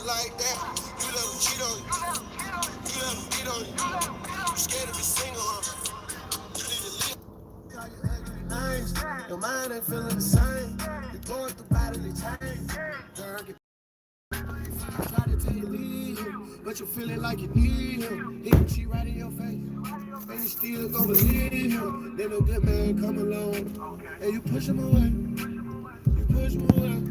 like that. You let them cheat on you. You let them beat on you. You scared to be single, huh? You need to leave. Call you ugly names. Your mind ain't feeling the same. You're going through bodily change. Girl, get try to tell you leave him, but you feeling like you need him. He can cheat right in your face, and you still gonna believe him. Then a good man come along, and you push him away. You push him away.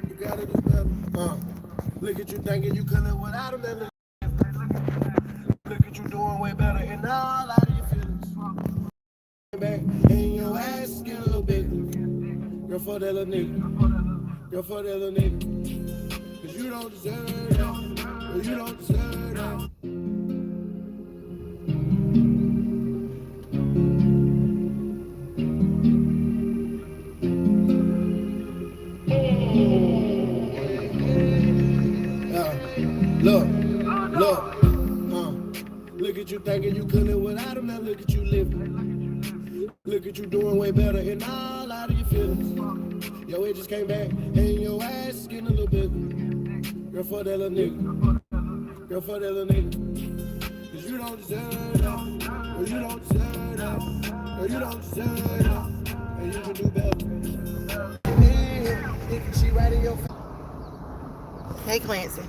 You gotta do better. Look at you thinking you could live without him. Look at you doing way better, and all out of your feelings. Back, and your ass get a little bigger. Girl, for that little nigga. Girl, for that little nigga. Cause you don't deserve that. Well, you don't deserve that. Look at you thinking you could live without him. Now look at you living. Look at you doing way better and all out of your feelings. Yo, it just came back and your ass is getting a little bigger. Girl, for that little nigga. Girl, for that little nigga. Cause you don't deserve that. Or you don't deserve that. Or you don't deserve that. And you can do better. He can cheat right in your face. Hey, Clancy.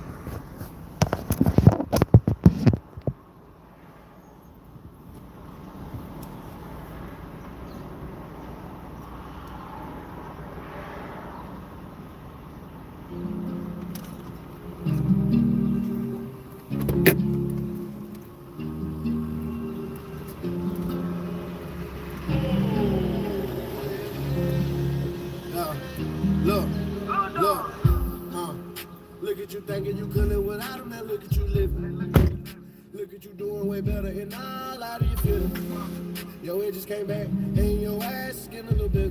Look at you thinking you could live without him. Now look at you living. Look at you doing way better and all out of your feelings. Yo, it just came back and your ass is getting a little bigger.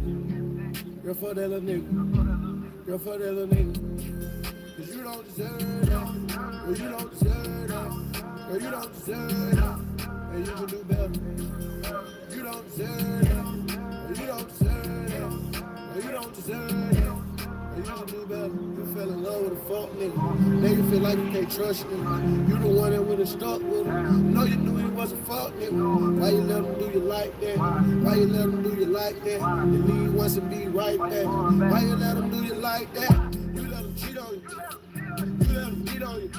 Girl, for that little nigga. Girl, for that little nigga. Cause you don't deserve that. Or you don't deserve that. Or you don't deserve that. And you can do better. You don't deserve that. Or you don't deserve that. Or you don't deserve that. You can do better. You fell in love with a fuck nigga. Now you feel like you can't trust him. You the one that would've stuck with him. No, you knew he was a fuck nigga. Why you let him do you like that? Why you let him do you like that? You leave once and be right back. Why you let him do you like that? You let him cheat on you. You let him beat on you.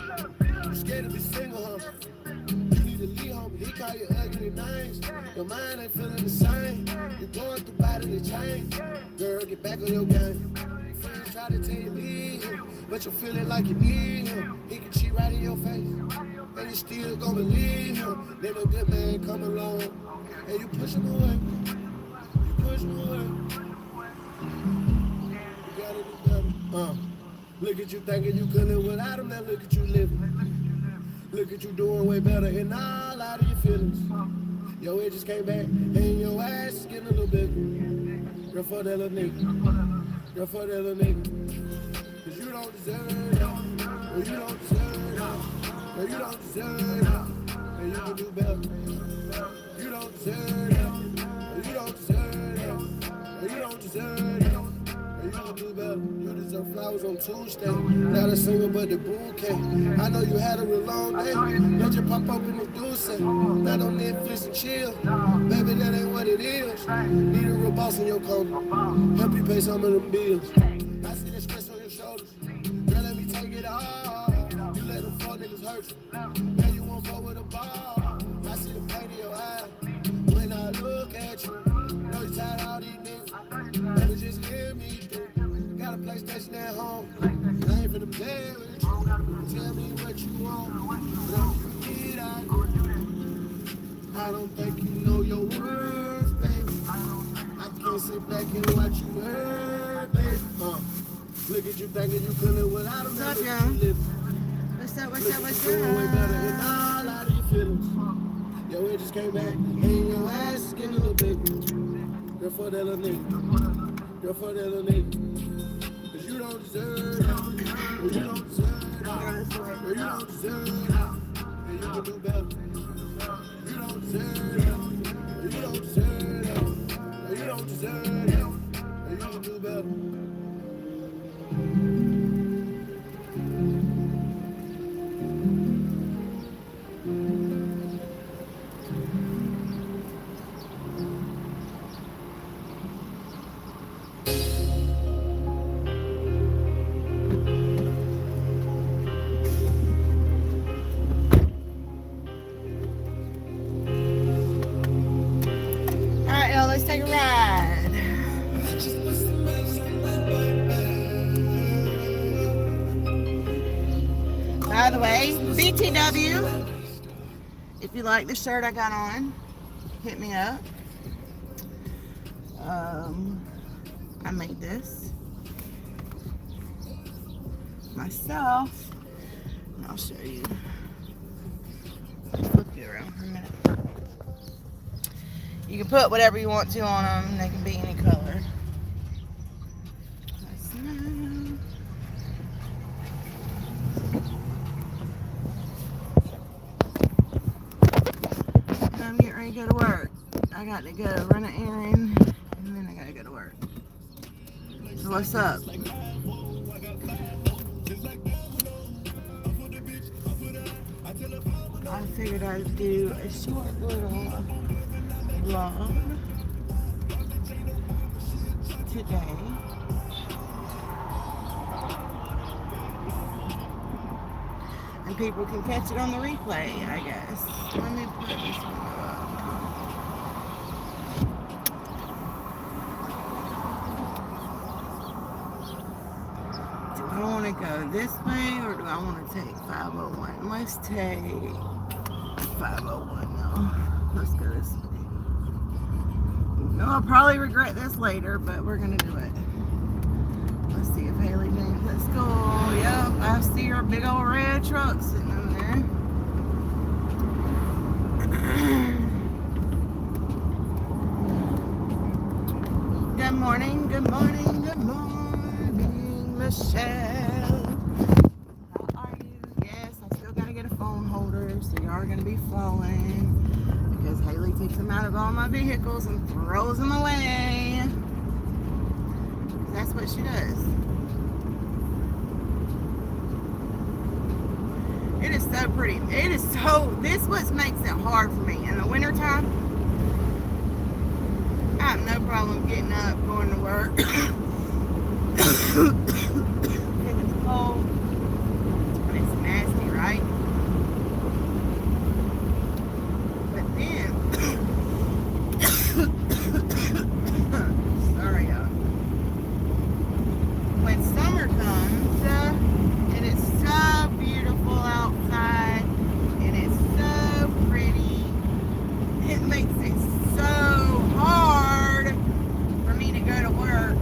You scared to be single, huh? You need to leave home. He call you ugly names. Your mind ain't feeling the same. You're going through bodily change. Girl, get back on your game. Friends try to tell you leave him, but you're feeling like you need him. He can cheat right in your face, and you still gonna believe him. Then a good man come along, and you push him away. You push him away. You gotta do better. Look at you thinking you could live without him. Now look at you living. Look at you doing way better and all out of your feelings. Yo, it just came back, and your ass is getting a little bigger. Girl, for that little nigga. Girl, for that little nigga. Cause you don't deserve that. Or you don't deserve that. Or you don't deserve that. And you can do better. You don't deserve that. Or you don't deserve that. Or you don't deserve that. And you can do better. You deserve flowers on Tuesday. Not a single but the bouquet. I know you had a real long day. Don't you pop up in the deuce. Not on Netflix and chill. Baby, that ain't what it is. Need a real boss in your corner. Help you pay some of them bills. I see the stress on your shoulders. Girl, let me take it all. You let them fuck niggas hurt you. Now you won't go with a ball. I see the pain in your eye when I look at you. Know you tired of all these niggas. Baby, just hear me through. Got a PlayStation at home. I ain't finna play with you. Tell me what you want. What you need, I don't think you know your worth, baby. I can't sit back and watch you hurt, baby. Look at you thinking you could live without him. What's up, y'all? What's up, what's up, what's up? Way better and all out of your feelings. Yo, it just came back, and your ass is getting a little bigger. Girl, for that little nigga. Girl, for that little nigga. Cause you don't deserve that. Or you don't deserve that. Or you don't deserve that. And you can do better. You don't deserve that. Or you don't deserve that. Or you don't deserve that. And you can do better. By the way, BTW, if you like the shirt I got on, hit me up. I made this myself, and I'll show you. Flip you around for a minute. You can put whatever you want to on them. They can be any color. I'm getting ready to go to work. I got to go run an errand, and then I got to go to work. So what's up? I figured I'd do a short little vlog today. And people can catch it on the replay, I guess. Let me put this one up. Do I want to go this way or do I want to take 501? Let's take 501 now. Let's go this way. No, I'll probably regret this later, but we're going to do it. Let's see if Haley thinks let's go. Yep, I see her big old red truck sitting over there. Good morning, good morning, good morning, Michelle. How are you? Yes, I still got to get a phone holder, so you are going to be flowing. Because Haley takes them out of all my vehicles and throws them away. That's what she does. It is so pretty. It is so, this what makes it hard for me. In the wintertime, I have no problem getting up, going to work. If it's cold, and it's nasty, right? But then, sorry y'all. When summer comes, and it's so beautiful outside, and it's so pretty, it makes it so hard for me to go to work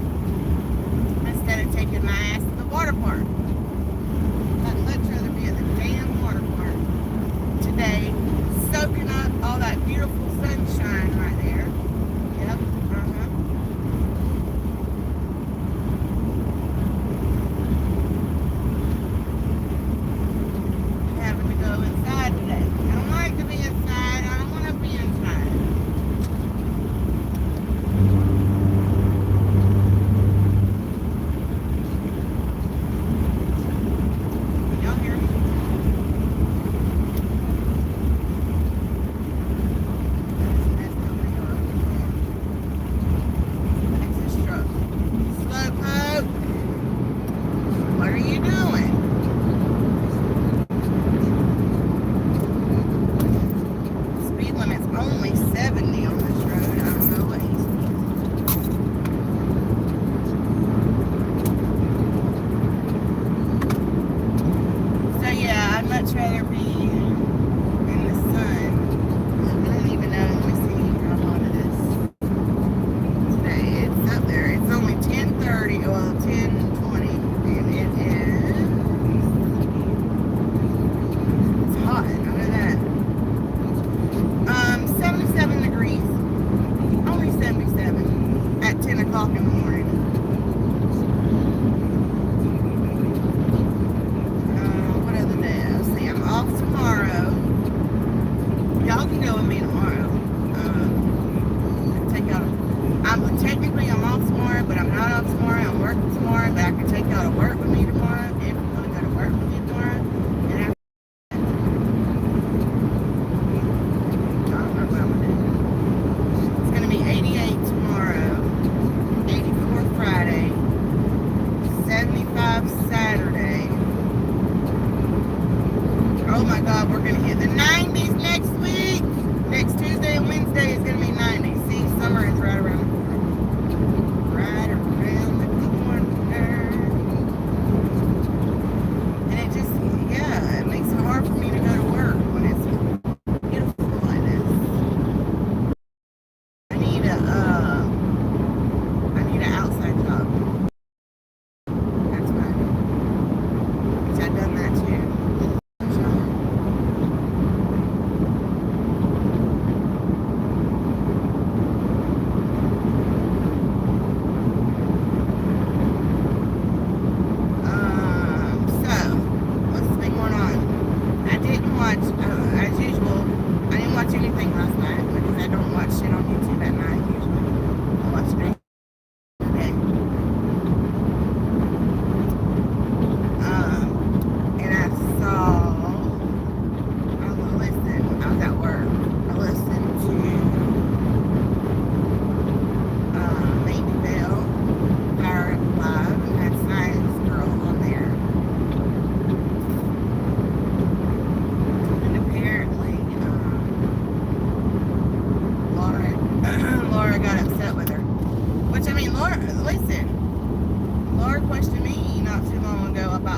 instead of taking my ass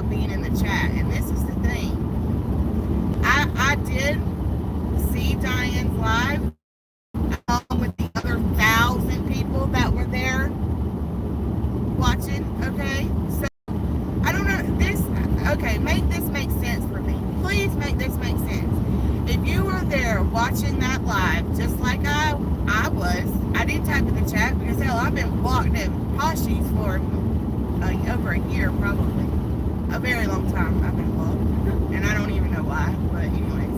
being in the chat. And this is the thing. I did see Diane's live along with the other 1,000 people that were there watching, okay? So, I don't know, make this make sense for me. Please make this make sense. If you were there watching that live, just like I was, I didn't type in the chat because, hell, I've been blocked at Poshies for over a year, probably. A very long time I've been blocked. And I don't even know why, but anyways.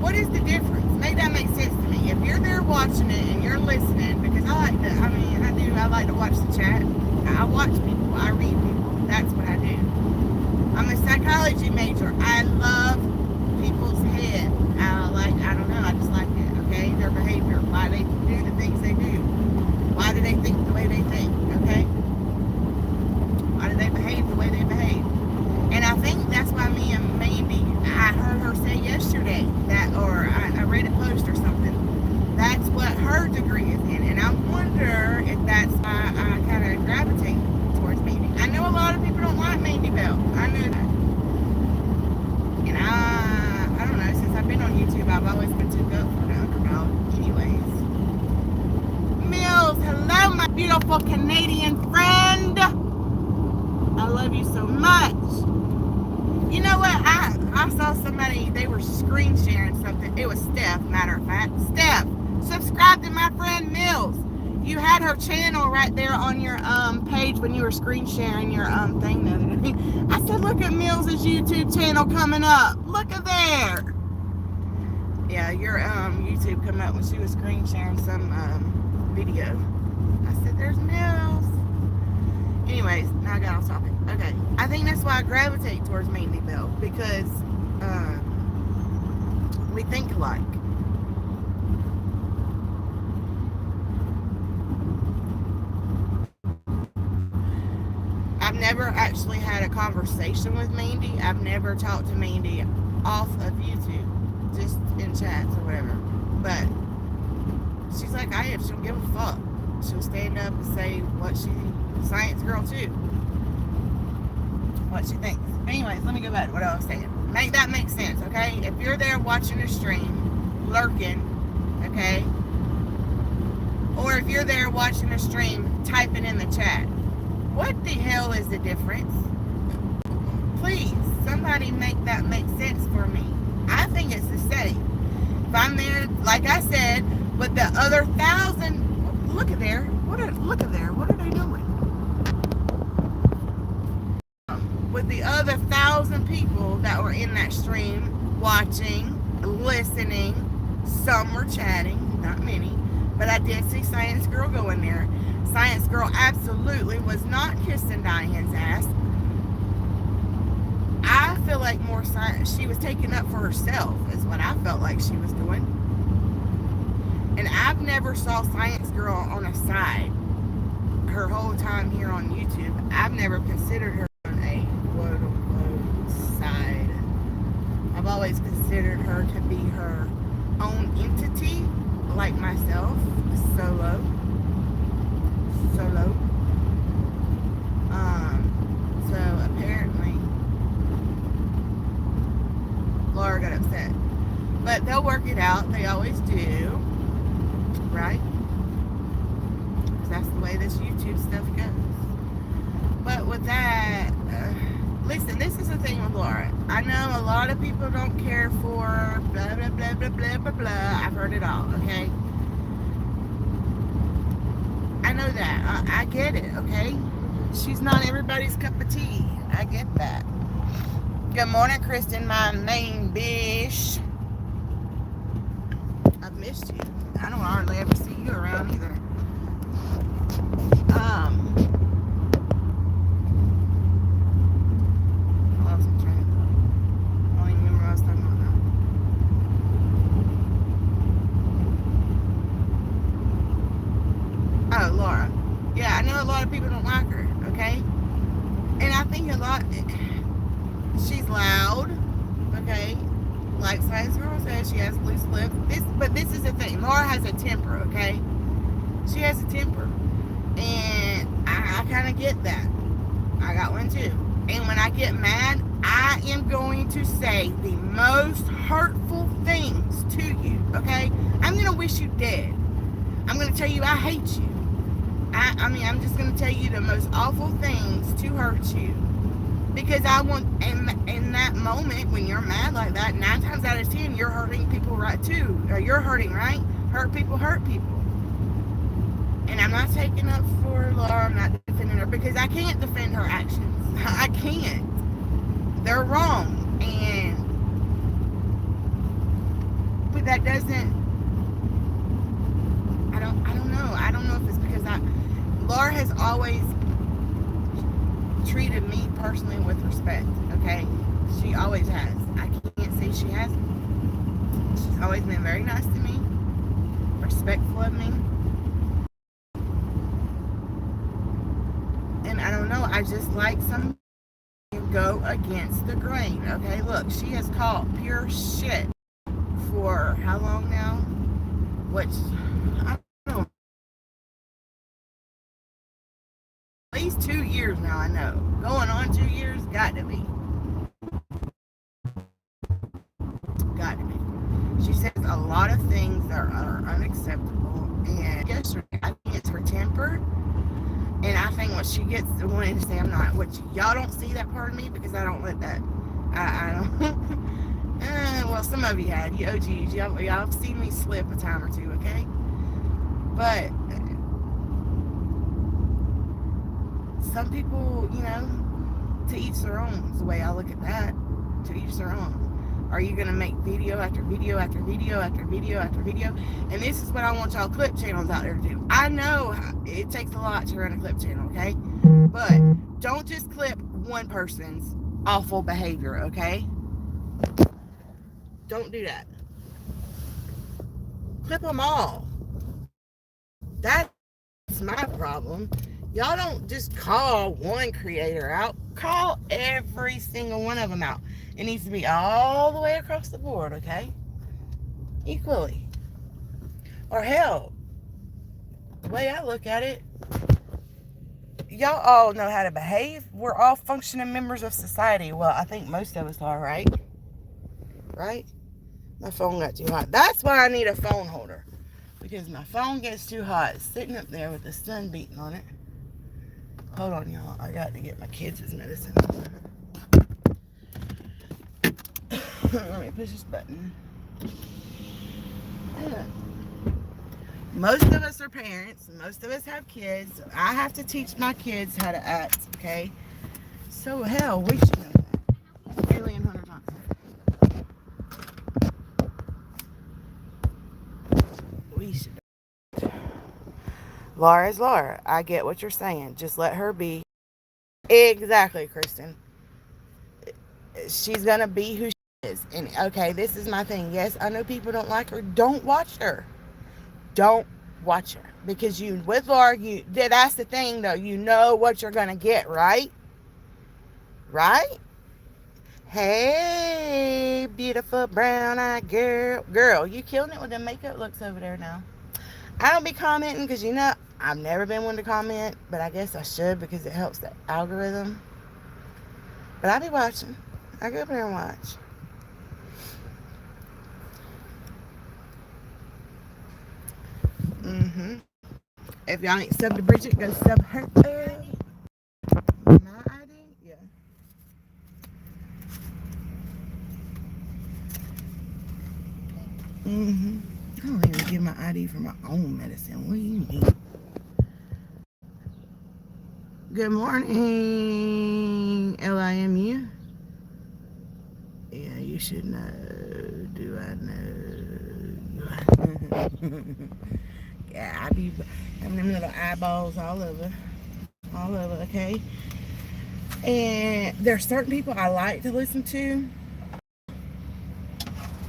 What is the difference? Make that make sense to me. If you're there watching it and you're listening, because I like to watch the chat. I watch people, I read people. That's what I do. I'm a psychology major. I love people's head. I don't know, I just like it, okay? Their behavior, why they do the things they do. Why do they think the way they think, okay? Why do they behave the way they behave? And I think that's why me and Mandy, I heard her say yesterday that, or I read a post or something, that's what her degree is in. And I wonder if that's why I kind of gravitate towards Mandy. I know a lot of people don't like Mandy Bell. I know that. And I don't know, since I've been on YouTube, I've always been too good for the underdog. Anyways. Mills, hello, my beautiful Canadian friend. I love you so much. You know what? I saw somebody, they were screen sharing something. It was Steph, matter of fact. Steph, subscribe to my friend Mills. You had her channel right there on your page when you were screen sharing your thing the other day. I said, look at Mills' YouTube channel coming up. Look at there. Yeah, your YouTube come up when she was screen sharing some video. I said, there's Mills. Anyways, now I got off topic. Okay. I think that's why I gravitate towards Mandy Bell, because we think alike. I've never actually had a conversation with Mandy. I've never talked to Mandy off of YouTube, just in chats or whatever. But she's like I am. She don't give a fuck. She'll stand up and say what she, science girl too, what she thinks. Anyways, let me go back to what I was saying. Make that make sense, okay? If you're there watching a stream, lurking, okay? Or if you're there watching a stream, typing in the chat, what the hell is the difference? Please, somebody make that make sense for me. I think it's the same. If I'm there, like I said, with the other 1,000, look at there. Look at there. What are they doing? With the other 1,000 people that were in that stream, watching, listening, some were chatting, not many, but I did see Science Girl go in there. Science Girl absolutely was not kissing Diane's ass. I feel like more science, she was taking up for herself, is what I felt like she was doing. And I've never saw Science Girl on a side her whole time here on YouTube. I've never considered her on a quote-unquote side. I've always considered her to be her own entity, like myself, solo. So apparently Laura got upset. But they'll work it out. They always do. Right? Because that's the way this YouTube stuff goes. But with that, listen, this is the thing with Laura. I know a lot of people don't care for blah, blah, blah, blah, blah, blah, blah. I've heard it all, okay? I know that. I get it, okay? She's not everybody's cup of tea. I get that. Good morning, Kristen, my main bitch. I've missed you. I don't hardly ever see you around either. I lost my train of thought. I don't even remember what I was talking about now. Oh, Laura. Yeah, I know a lot of people don't like her, okay? And I think she's loud, okay? Like Science Girl says, she has loose lips. But this is the thing. Laura has a temper, okay? She has a temper. And I kind of get that. I got one too. And when I get mad, I am going to say the most hurtful things to you, okay? I'm going to wish you dead. I'm going to tell you I hate you. I mean, I'm just going to tell you the most awful things to hurt you. Because I want, in that moment, when you're mad like that, 9 times out of 10, you're hurting people right too. Or you're hurting, right? Hurt people hurt people. And I'm not taking up for Laura. I'm not defending her because I can't defend her actions. I can't. They're wrong. But that doesn't, I don't know. I don't know if it's because Laura has always treated me personally with respect, okay? She always has. I can't say she hasn't. She's always been very nice to me, respectful of me. And I don't know, I just like some go against the grain, okay? Look, she has caught pure shit for how long now? Which, I don't know. At least 2 years now, I know. Going on 2 years, got to be. Got to be. She says a lot of things that are unacceptable. And yesterday, I think it's her temper. And I think what she gets wanting to say, I'm not, which y'all don't see that part of me because I don't let that, I don't, well, some of you had, you OGs, y'all have seen me slip a time or two, okay? But some people, you know, to each their own is the way I look at that. To each their own. Are you going to make video after video after video after video after video? And this is what I want y'all clip channels out there to do. I know it takes a lot to run a clip channel, okay? But don't just clip one person's awful behavior, okay? Don't do that. Clip them all. That's my problem. Y'all don't just call one creator out. Call every single one of them out. It needs to be all the way across the board, okay? Equally. Or hell, the way I look at it, y'all all know how to behave. We're all functioning members of society. Well, I think most of us are, right? Right? My phone got too hot. That's why I need a phone holder. Because my phone gets too hot. It's sitting up there with the sun beating on it. Hold on, y'all. I got to get my kids' medicine. Let me push this button. Most of us are parents. Most of us have kids. So I have to teach my kids how to act, okay? So, hell, we should know that. Alien Hunter Johnson. We should know that. Laura is Laura. I get what you're saying. Just let her be. Exactly, Kristen. She's going to be who she is. And, okay, this is my thing. Yes, I know people don't like her. Don't watch her. Don't watch her. Because you, with Laura, that's the thing, though. You know what you're going to get, right? Right? Hey, beautiful brown-eyed girl. Girl, you killing it with the makeup looks over there now. I don't be commenting because, you know, I've never been one to comment, but I guess I should because it helps the algorithm. But I be watching. I go up there and watch. If y'all ain't sub to Bridget, go sub her. My ID? Yeah. I don't even give my ID for my own medicine. What do you mean? Good morning, LIMU. Yeah, you should know. Do I know? Yeah, I be having them little eyeballs all over, okay? And there's certain people I like to listen to.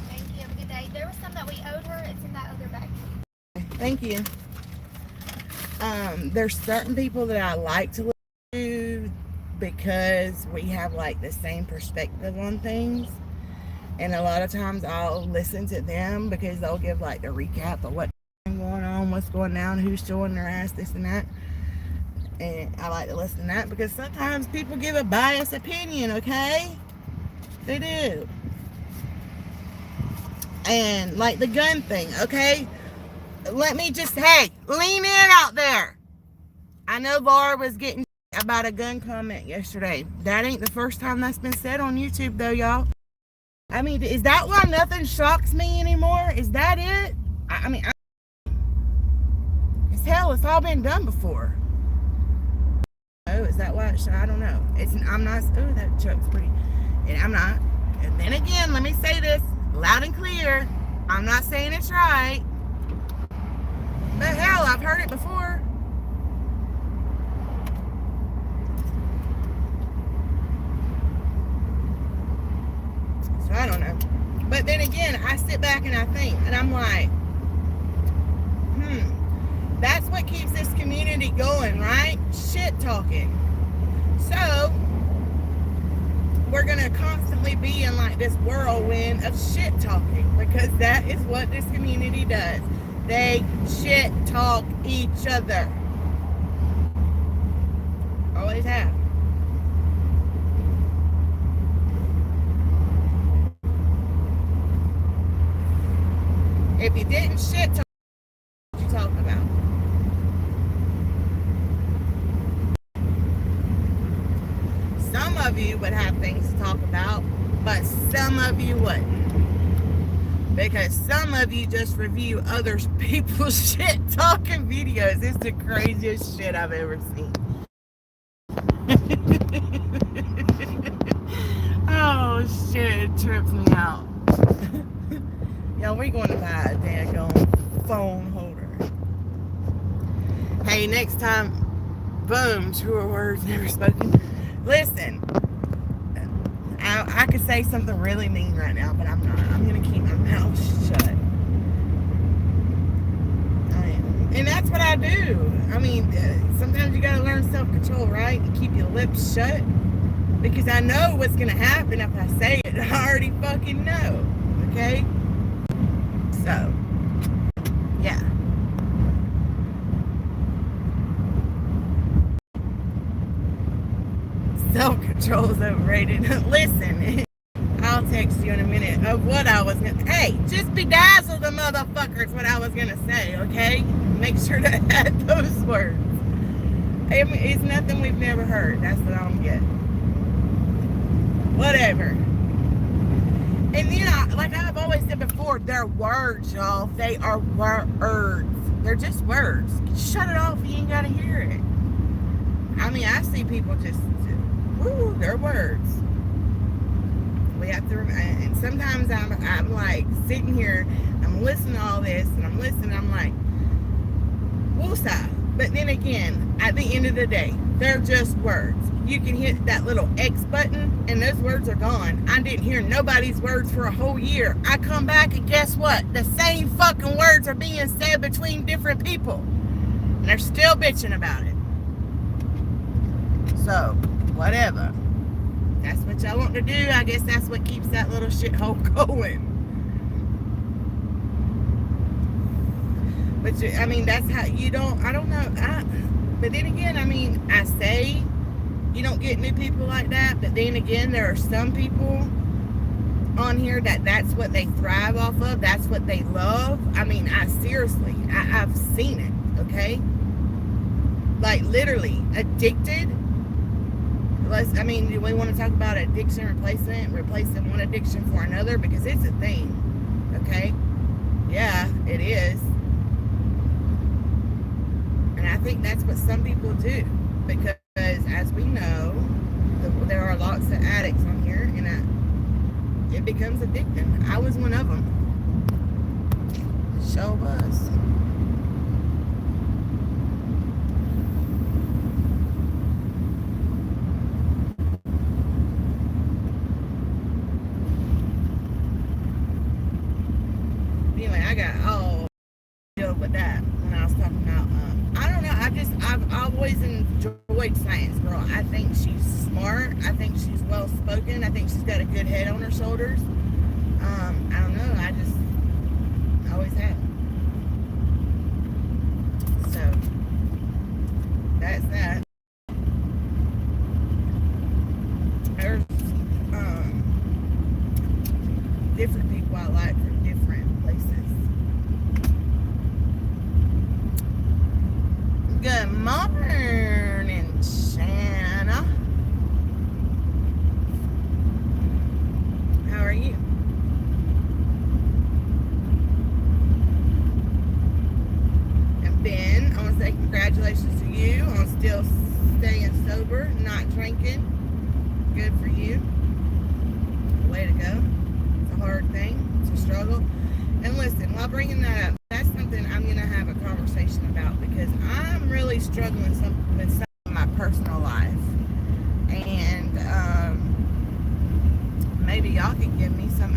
Thank you. Have a good day. There was some that we owed her. It's in that other bag. Thank you. There's certain people that I like to listen to because we have like the same perspective on things. And a lot of times I'll listen to them because they'll give like the recap of what's going on, what's going down, who's showing their ass, this and that. And I like to listen to that because sometimes people give a biased opinion, okay? They do. And like the gun thing, okay? Let me just, hey, lean in out there. I know Laura was getting about a gun comment yesterday. That ain't the first time that's been said on YouTube, though, y'all. I mean, is that why nothing shocks me anymore? Is that it? I mean, it's hell. It's all been done before. Oh, is that why? I don't know. I'm not. Oh, that truck's pretty. And I'm not. And then again, let me say this loud and clear. I'm not saying it's right. But hell, I've heard it before. So I don't know. But then again, I sit back and I think, and I'm like, that's what keeps this community going, right? Shit talking. So we're gonna constantly be in like this whirlwind of shit talking because that is what this community does. They shit talk each other. Always have. If you didn't shit talk, what you talking about? Some of you would have things to talk about, but some of you wouldn't. Because some of you just review other people's shit talking videos. It's the craziest shit I've ever seen. Oh shit, it trips me out. Yo, we going to buy a daggone phone holder. Hey, next time, boom, truer words never spoken. Listen, I could say something really mean right now, but I'm not. I'm going to keep my mouth shut. And that's what I do. I mean, sometimes you got to learn self-control, right? And keep your lips shut. Because I know what's going to happen if I say it. I already fucking know. Okay? So, yeah. Self-control is overrated. Listen, I'll text you in a minute of what I was going to... Hey, just bedazzle the motherfuckers what I was going to say, okay? Make sure to add those words. I mean, it's nothing we've never heard. That's what I don't get. Whatever. And you know, like I've always said before, they're words, y'all. They are words. They're just words. Shut it off. You ain't got to hear it. I mean, I see people just... Woo, they're words. We have to, and sometimes I'm like sitting here, I'm listening to all this, and I'm listening, I'm like, woosah. But then again, at the end of the day, they're just words. You can hit that little X button, and those words are gone. I didn't hear nobody's words for a whole year. I come back, and guess what? The same fucking words are being said between different people. And they're still bitching about it. So, whatever. That's what y'all want to do. I guess that's what keeps that little shithole going. But I mean, that's how you don't. I don't know. But then again, I mean, I say you don't get new people like that. But then again, there are some people on here that's what they thrive off of. That's what they love. I mean, seriously, I've seen it. Okay, like literally addicted. I mean, do we want to talk about addiction replacing one addiction for another? Because it's a thing, okay? Yeah, it is. And I think that's what some people do. Because, as we know, there are lots of addicts on here, and it becomes addicting. I was one of them. Sure was. Anyway, I got all deal with that when I was talking about, I don't know, I've always enjoyed Science Girl. I think she's smart. I think she's well spoken. I think she's got a good head on her shoulders. I don't know, I always have. So, that's that. different people I like from different places. Good morning, Shanna. How are you? And Ben, I want to say congratulations to you on still staying sober, not drinking. Good for you. Way to go. It's a hard thing. It's a struggle. And listen, while bringing that up, that's something I'm going to have a conversation about because I'm really struggling with some of my personal life. And maybe y'all can give me some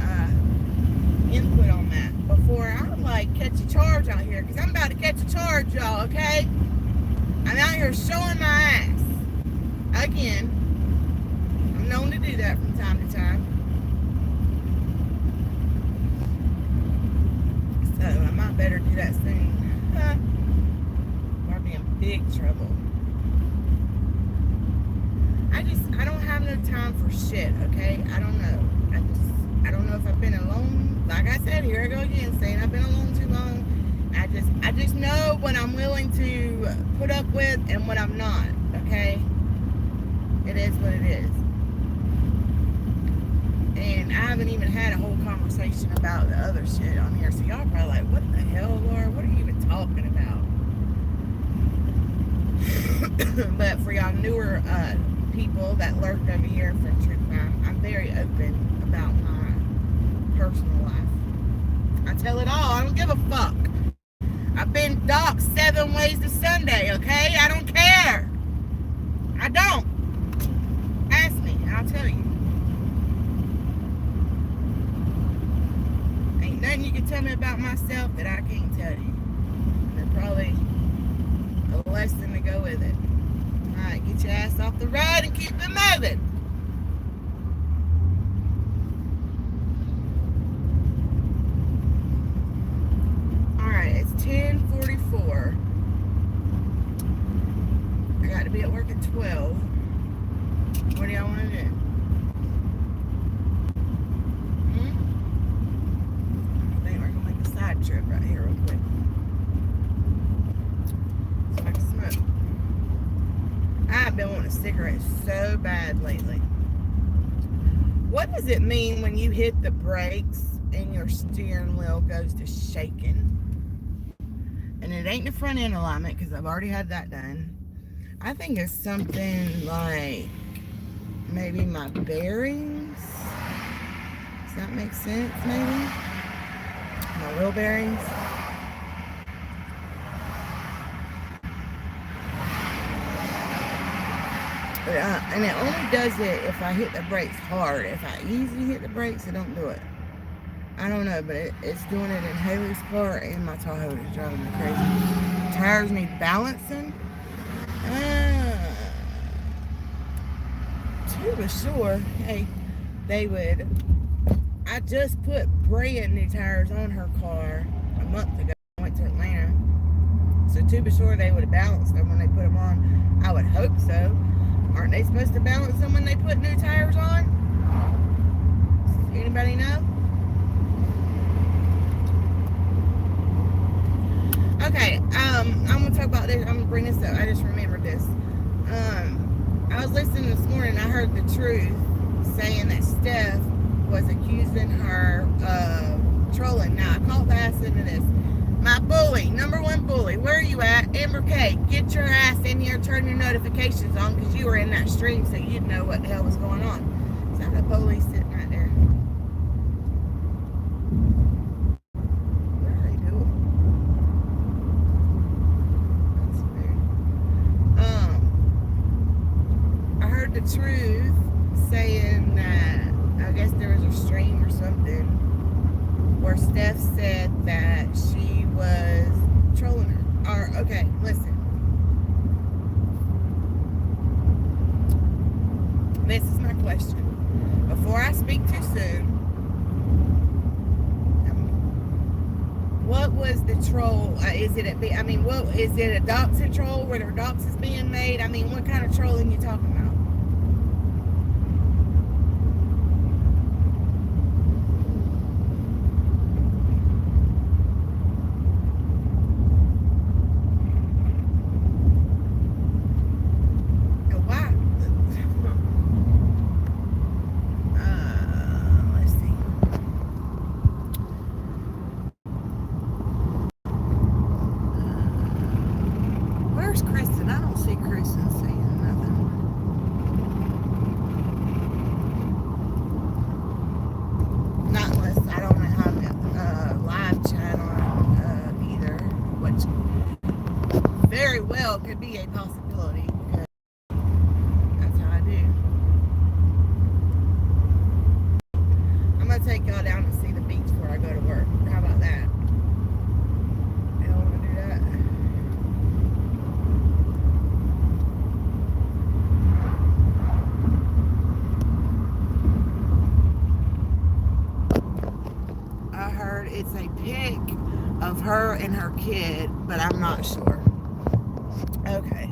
input on that before I like catch a charge out here, because I'm about to catch a charge, y'all, okay? I'm out here showing my ass. Again, I'm known to do that from time to time. So I might better do that soon. Or I'll be in big trouble. I don't have no time for shit, okay? I don't know. I don't know if I've been alone. Like I said, here I go again, saying I've been alone too long. I just know what I'm willing to put up with and what I'm not, okay? It is what it is. And I haven't even had a whole conversation about the other shit on here, so y'all probably like, what the hell, Laura? What are you even talking about? But for y'all newer people that lurked over here from True Crime, I'm very open about my personal life. I tell it all. I don't give a fuck. I've been doxxed 7 ways to Sunday, okay? I don't care. I don't. Ask me, I'll tell you. Ain't nothing you can tell me about myself that I can't tell you. There's probably a lesson to go with it. Alright, get your ass off the road and keep it moving. Alright, it's 10:44. I got to be at work at 12. What do y'all want to do? I think we're going to make a side trip right here real quick. So I can smoke. I've been wanting a cigarette so bad lately. What does it mean when you hit the brakes and your steering wheel goes to shaking? And it ain't the front end alignment because I've already had that done. I think it's something like maybe my bearings. Does that make sense, maybe? My wheel bearings. And it only does it if I hit the brakes hard. If I easily hit the brakes, it don't do it. I don't know, but it's doing it in Haley's car and my Tahoe. It's driving me crazy. Tires need balancing. To be sure, hey, they would. I just put brand new tires on her car a month ago. I went to Atlanta. So to be sure, they would have balanced them when they put them on. I would hope so. Aren't they supposed to balance them when they put new tires on? Anybody know? Okay, I'm gonna talk about this. I'm gonna bring this up. I just remembered this. I was listening this morning. I heard the truth saying that Steph was accusing her of trolling. Now I called the ass into this. My bully, number one bully, where are you at? Amber K, get your ass in here, turn your notifications on, because you were in that stream, so you'd know what the hell was going on. Is that a police sitting right there? What are they doing? That's weird. I heard the truth saying that, I guess there was a stream or something, where Steph said that she was trolling her. Or, okay, listen. This is my question. Before I speak too soon, what was the troll? What is it a doxing troll where their dox is being made? I mean, what kind of trolling you talking about? pic of her and her kid, but I'm not sure. Okay.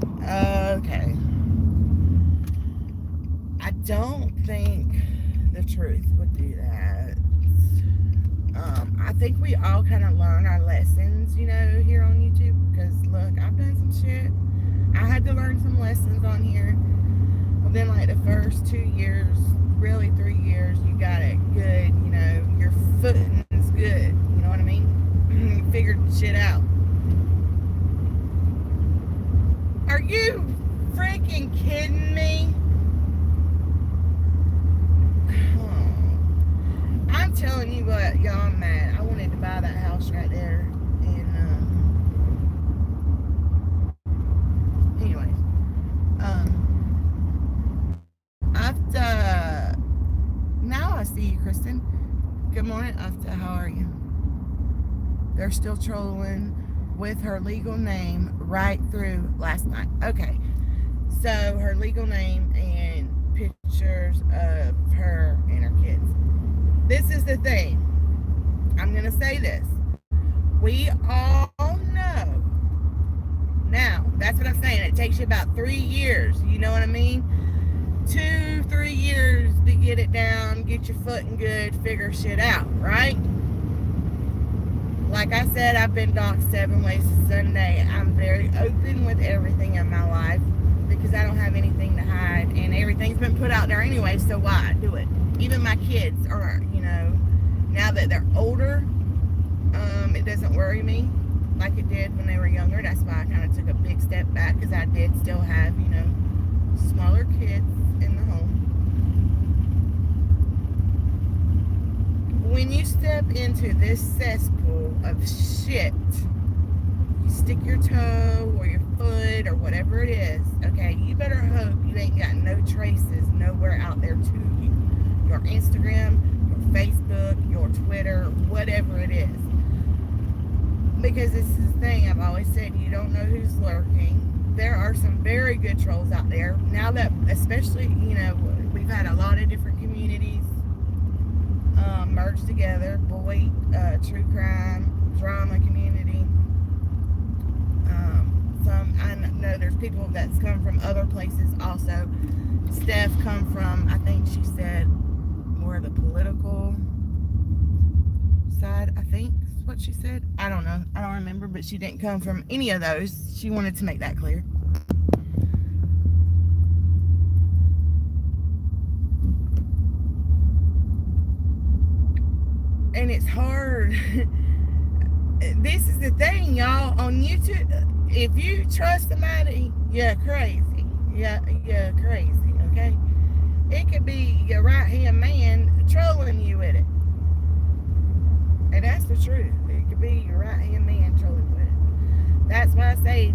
I don't think the truth would do that. I think we all kind of learn our lessons, here on YouTube. Because, look, I've done some shit. I had to learn some lessons on here. Within, like, the first 2 years, really 3 years, you got it good, your footing is good. You know what I mean? You figured shit out. Are you freaking kidding me? I'm telling you what, y'all, I'm mad. I wanted to buy that house right there. And, anyways. Now I see you, Kristen. Good morning, After. How are you? They're still trolling with her legal name right through last night. Okay. So, her legal name and pictures of her and her kids. This is the thing. I'm going to say this. We all know. Now, that's what I'm saying. It takes you about 3 years. You know what I mean? 2-3 years to get it down, get your footing good, figure shit out, right? Like I said, I've been doxxed 7 ways to Sunday. I'm very open with everything in my life because I don't have anything to hide, and everything's been put out there anyway, so why do it? Even my kids are, now that they're older, it doesn't worry me like it did when they were younger. That's why I kind of took a big step back, because I did still have, smaller kids in the home. When you step into this cesspool of shit, you stick your toe or your foot or whatever it is, okay, you better hope you ain't got no traces nowhere out there to you. Your Instagram, your Facebook, your Twitter, whatever it is. Because this is the thing, I've always said, you don't know who's lurking. There are some very good trolls out there. Now that, especially, we've had a lot of different communities merged together. Boy, true crime, drama community. I know there's people that's come from other places also. Steph come from, I think she said, more of the political side, I think is what she said. I don't know. I don't remember, but she didn't come from any of those. She wanted to make that clear. And it's hard. This is the thing, y'all, on YouTube. If you trust somebody, you're crazy. You're crazy, okay? It could be your right-hand man trolling you with it. And that's the truth. It could be your right-hand man trolling with it. That's why I say,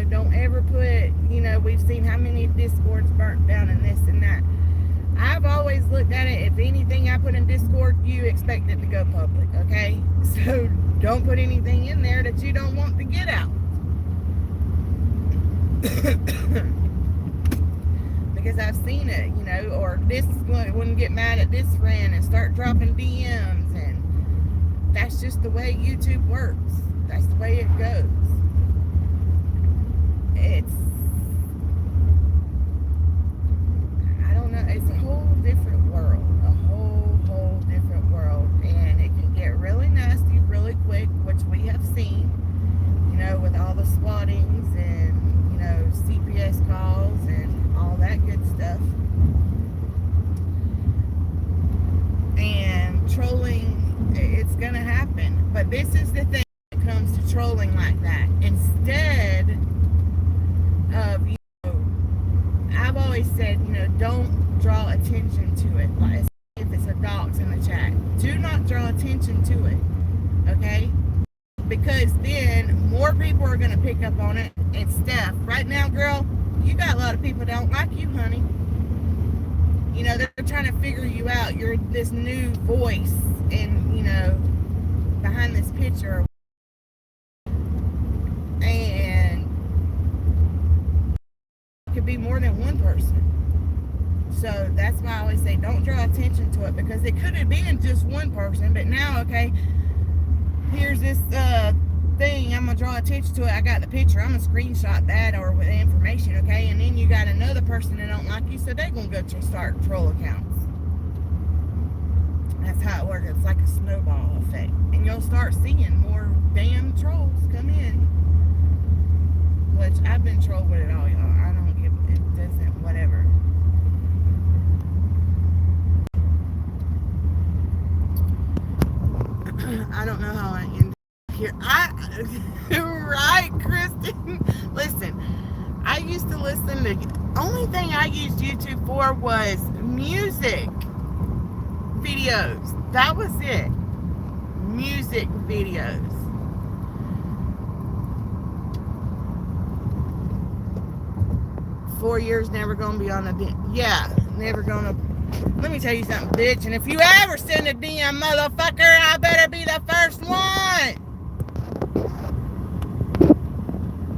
don't ever put, we've seen how many Discords burnt down and this and that. I've always looked at it, if anything I put in Discord, you expect it to go public, okay? So don't put anything in there that you don't want to get out. Because I've seen it, or this wouldn't get mad at this friend and start dropping DMs, and that's just the way YouTube works. That's the way it goes. I don't know, it's a whole different world, whole different world, and it can get really nasty really quick, which we have seen, with all the swattings and, CPS calls and all that good stuff. And trolling, it's gonna happen, but this is the thing when it comes to trolling like that. Instead of, I've always said, don't draw attention to it. Like if it's a dox in the chat, do not draw attention to it, okay? Because then more people are gonna pick up on it. And Steph, right now, girl, you got a lot of people that don't like you, honey. They're trying to figure you out. You're this new voice, and behind this picture. And it could be more than one person. So that's why I always say don't draw attention to it, because it could have been just one person, but now, okay, here's this thing, I'm gonna draw attention to it, I got the picture, I'm gonna screenshot that or with the information, okay? And then you got another person that don't like you, so they're gonna go to start troll accounts. That's how it works. It's like a snowball effect. And you'll start seeing more damn trolls come in. Which I've been trolled with it all, y'all. I don't give it doesn't whatever. I don't know how I ended here. Right, Kristen. Listen, I used to listen to. Only thing I used YouTube for was music videos. That was it. Music videos. "4 years never gonna be on a DM." Yeah, never gonna. Let me tell you something, bitch. And if you ever send a DM, motherfucker, I better be the first one.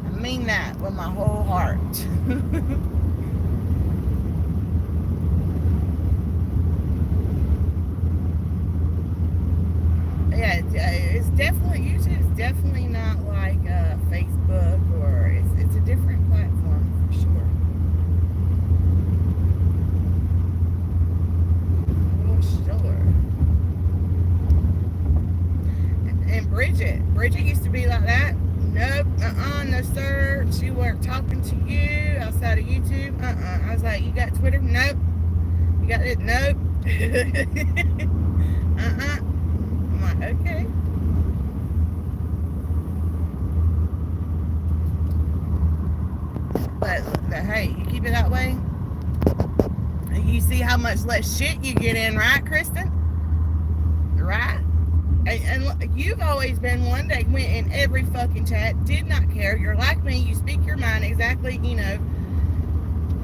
I mean that with my whole heart. Yeah, it's definitely, YouTube is definitely not like Facebook, or it's a different platform for sure. Sure. And Bridget used to be like that. Nope, no sir. She weren't talking to you outside of YouTube. I was like, you got Twitter? Nope. You got it? Nope. I'm like, okay. But hey, you keep it that way. You see how much less shit you get in, right, Kristen? Right? And you've always been one that went in every fucking chat, did not care. You're like me, you speak your mind exactly, you know.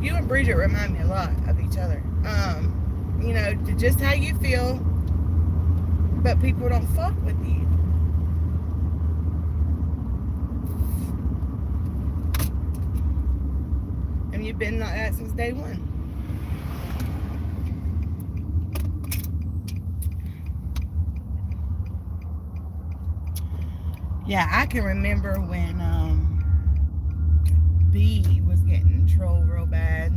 You and Bridget remind me a lot of each other. You know, just how you feel, but people don't fuck with you. And you've been like that since day one. Yeah, I can remember when B was getting trolled real bad.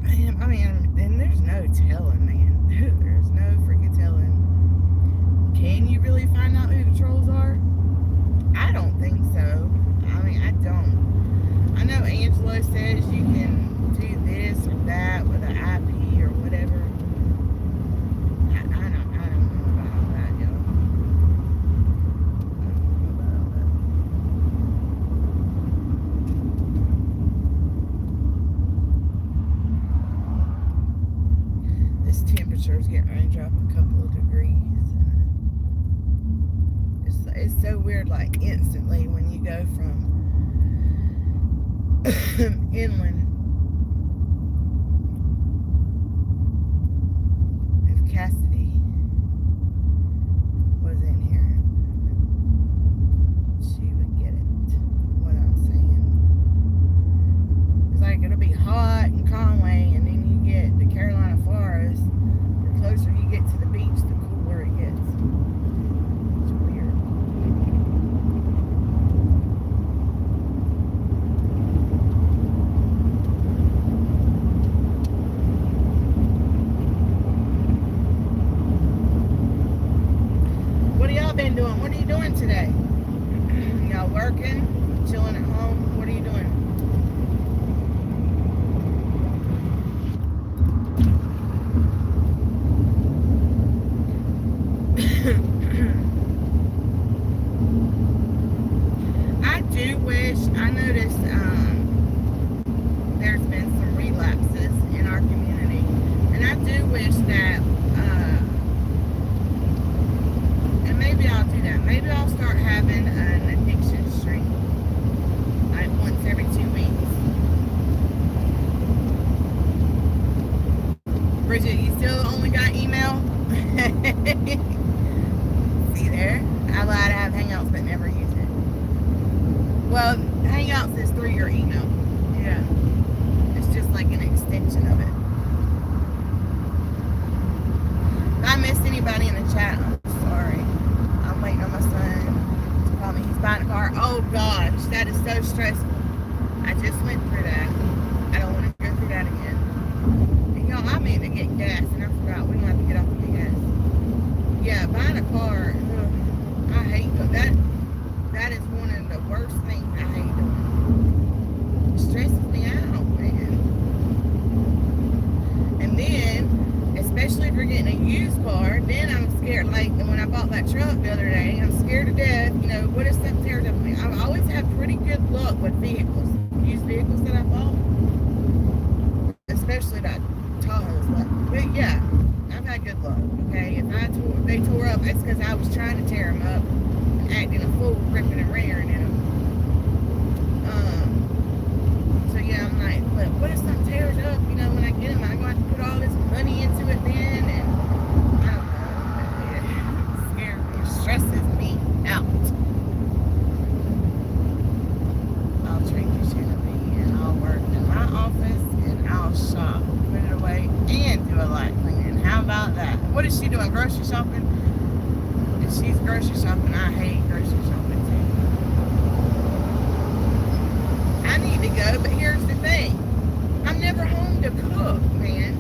I mean, and there's no telling, man. There's no freaking telling. Can you really find out who the trolls are? I don't think so. I mean, I don't. I know Angelo says you can do this or that with an IP or whatever. I don't know about all that, yo. This temperature's getting ready to drop a couple of degrees. It's so weird, like instantly when you go from inland. If Cassidy was in here, she would get it. What I'm saying. It's like it'll be hot in Conway, and then you get the Carolina forest. The closer you get to the beach, the cooler it gets. It's weird. What have y'all been doing? What are you doing today? Y'all working? Chilling at home? What are you doing? I do wish, I noticed there's been some relapses in our community, and I do wish that, and maybe I'll do that, maybe I'll start having an addiction stream, like once every 2 weeks. Bridget, you still only got email? See there? I lied, I have Hangouts but never use it. Well, Hangouts is through your email. Yeah. It's just like an extension of it. If I missed anybody, gas, and I forgot we don't have to get off to get gas. Yeah, buying a car, I hate that. That is one of the worst things I hate doing. It stresses me out, man. And then, especially if you're getting a used car, then I'm scared. Like when I bought that truck the other day, I'm scared to death. You know, what if something tears up? I've always had pretty good luck with vehicles, used vehicles that I bought, especially that Tahoe's luck. But yeah, I've had good luck. Okay, if they tore up, it's because I was trying to tear them up and acting a fool, ripping and rearing in them. So yeah, I'm like, but what if something tears up? You know, when I get them, I'm going to have to put all this money into it then, and I don't know. It scares me. It stresses me out. I'll transition to me, and I'll work in my office, and I'll shop, put it away, and do a light cleaning. How about that? What is she doing? Grocery shopping? If she's grocery shopping, I hate grocery shopping too. I need to go, but here's the thing. I'm never home to cook, man.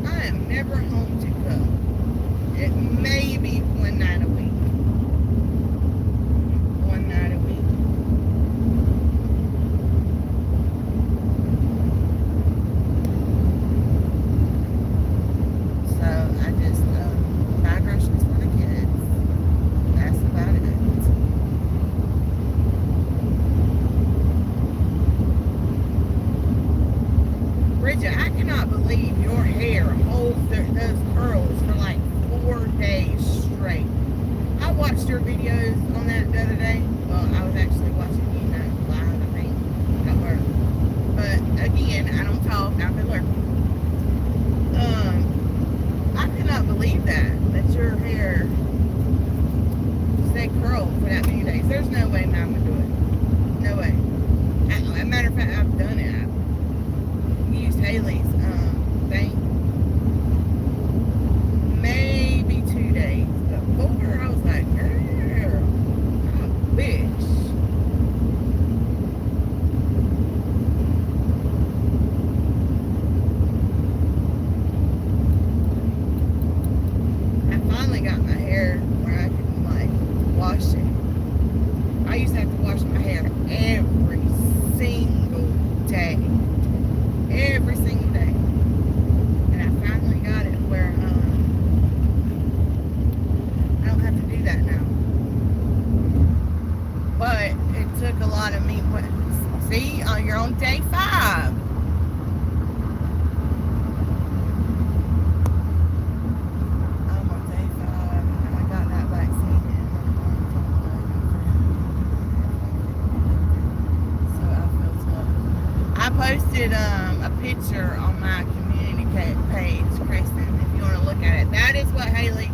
I am never home to cook. It may be one night a week. One night a week. So I just buy groceries for the kids. That's about it. Bridget, I cannot believe your hair holds those curls for like 4 days straight. I watched your videos on that the other day. Well, I was actually watching you live, I think, at work. But again, I don't talk. I've been lurking. I cannot believe that your hair stayed curled for that many days. There's no way Mom would do it. No way. As a matter of fact, I've done it. I've used Haley's thing. Maybe 2 days. But 4, I was like, girl, I wish. I finally got my hair where I can like wash it. I used to have to wash my hair every single day. Every single day. And I finally got it where I don't have to do that now. But it took a lot of me. See, you're on day 5. I'm on day 5 and I got that vaccine in. So I feel tough. I posted a picture on my community page, Kristen, if you want to look at it. That is what Haley,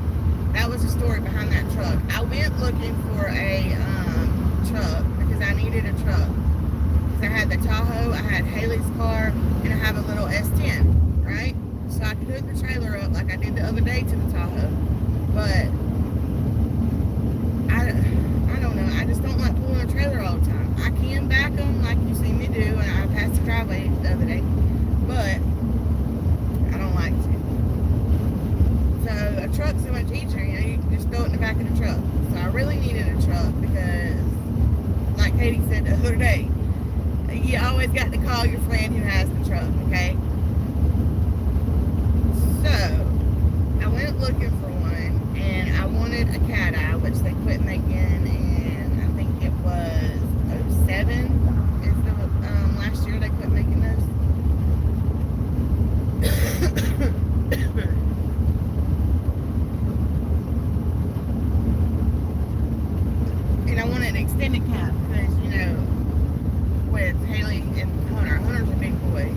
that was the story behind that truck. I went looking for a truck because I needed a truck. Because I had the Tahoe, I had Haley's car, and I have a little S10, right? So I could hook the trailer up like I did the other day to the Tahoe. But I don't know, I just don't like pulling a trailer all the time. I can back them like you see me do, and I passed the driveway the other day, but I don't like to. So a truck's so much easier, you know, you can just throw it in the back of the truck. So I really needed a truck because, like Katie said the other day, you always got to call your friend who has the truck, okay? So I went looking for one, and I wanted a cat eye, which they quit making in, I think it was 07 is the last year they quit making those. And I wanted an extended cap because, you know, with Haley and Hunter's a big boy.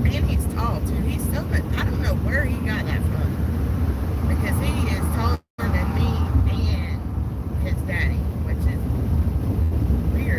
And he's tall too. He's so much, I don't know where he got that from. Because he is taller than me and his daddy, which is weird.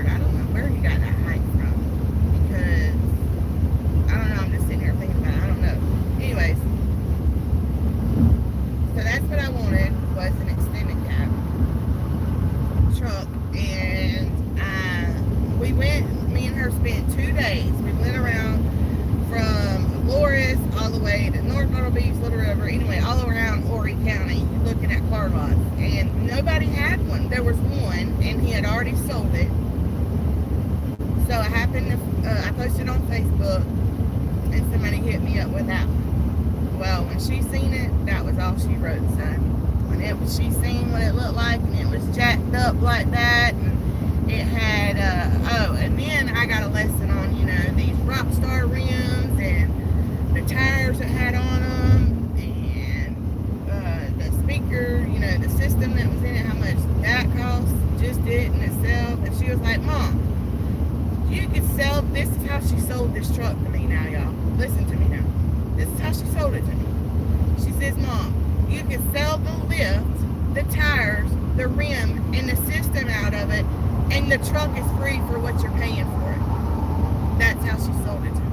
I posted on Facebook, and somebody hit me up with that. Well, when she seen it, that was all she wrote, son. When she seen what it looked like, and it was jacked up like that, and it had, and then I got a lesson on, these Rockstar rims, and the tires it had on them, and the speaker, the system that was in it, how much that cost, just it in itself. And she was like, Mom, you could sell, this is how she sold this truck to me now, y'all. Listen to me now. This is how she sold it to me. She says, Mom, you could sell the lift, the tires, the rim, and the system out of it, and the truck is free for what you're paying for it. That's how she sold it to me.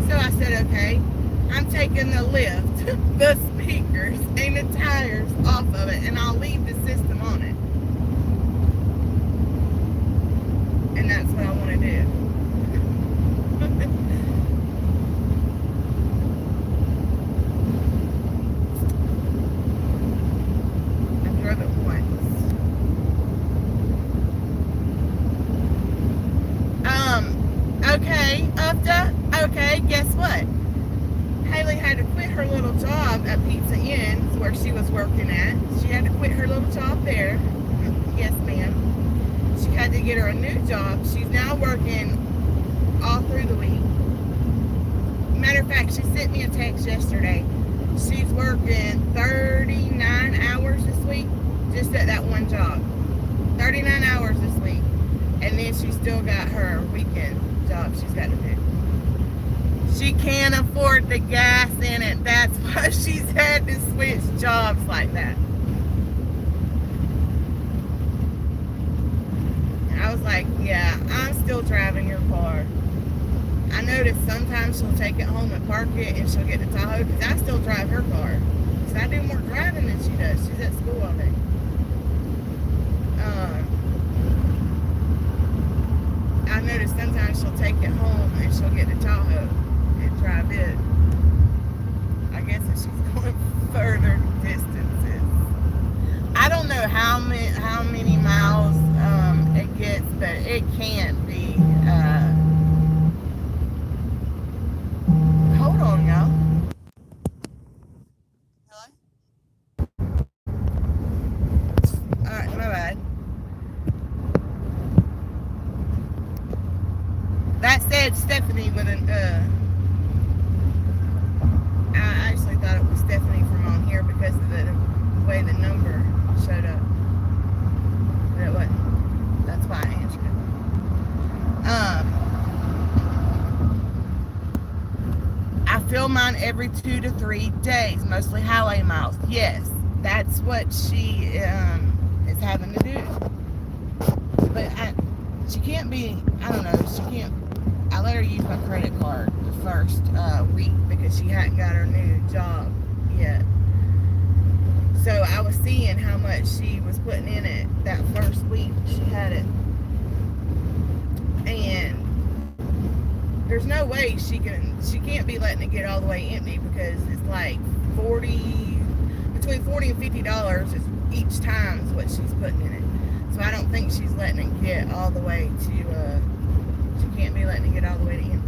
So I said, okay, I'm taking the lift, the speakers, and the tires off of it, and I'll leave the system on it. And that's what I want to do. I drove it once. Okay, okay, guess what? Haley had to quit her little job at Pizza Inn's where she was working at. She had to quit her little job there. Yes, ma'am. She had to get her a new job. She's now working all through the week. Matter of fact, she sent me a text yesterday. She's working 39 hours this week just at that one job. 39 hours this week. And then she's still got her weekend job she's got to do. She can't afford the gas in it. That's why she's had to switch jobs like that. I was like, yeah, I'm still driving your car. I noticed sometimes she'll take it home and park it, and she'll get to Tahoe, because I still drive her car. Because I do more driving than she does. She's at school all day. I noticed sometimes she'll take it home and she'll get to Tahoe and drive it. I guess if she's going further distances. I don't know how many miles it gets, but it can't be. Hold on, y'all. Hello? Alright, my bad. That said Stephanie with an, I actually thought it was Stephanie from on here because of the way the number showed up. But it wasn't. That's why I answered it. I fill mine every 2 to 3 days, mostly highway miles. Yes, that's what she is having to do. But she can't be, I don't know, she can't. I let her use my credit card the first week because she hadn't got her new job yet. So I was seeing how much she was putting in it that first week she had it. And there's no way she can't be letting it get all the way empty, because it's like between $40 and $50 is each time is what she's putting in it. So I don't think she's letting it get all the way to, she can't be letting it get all the way to empty.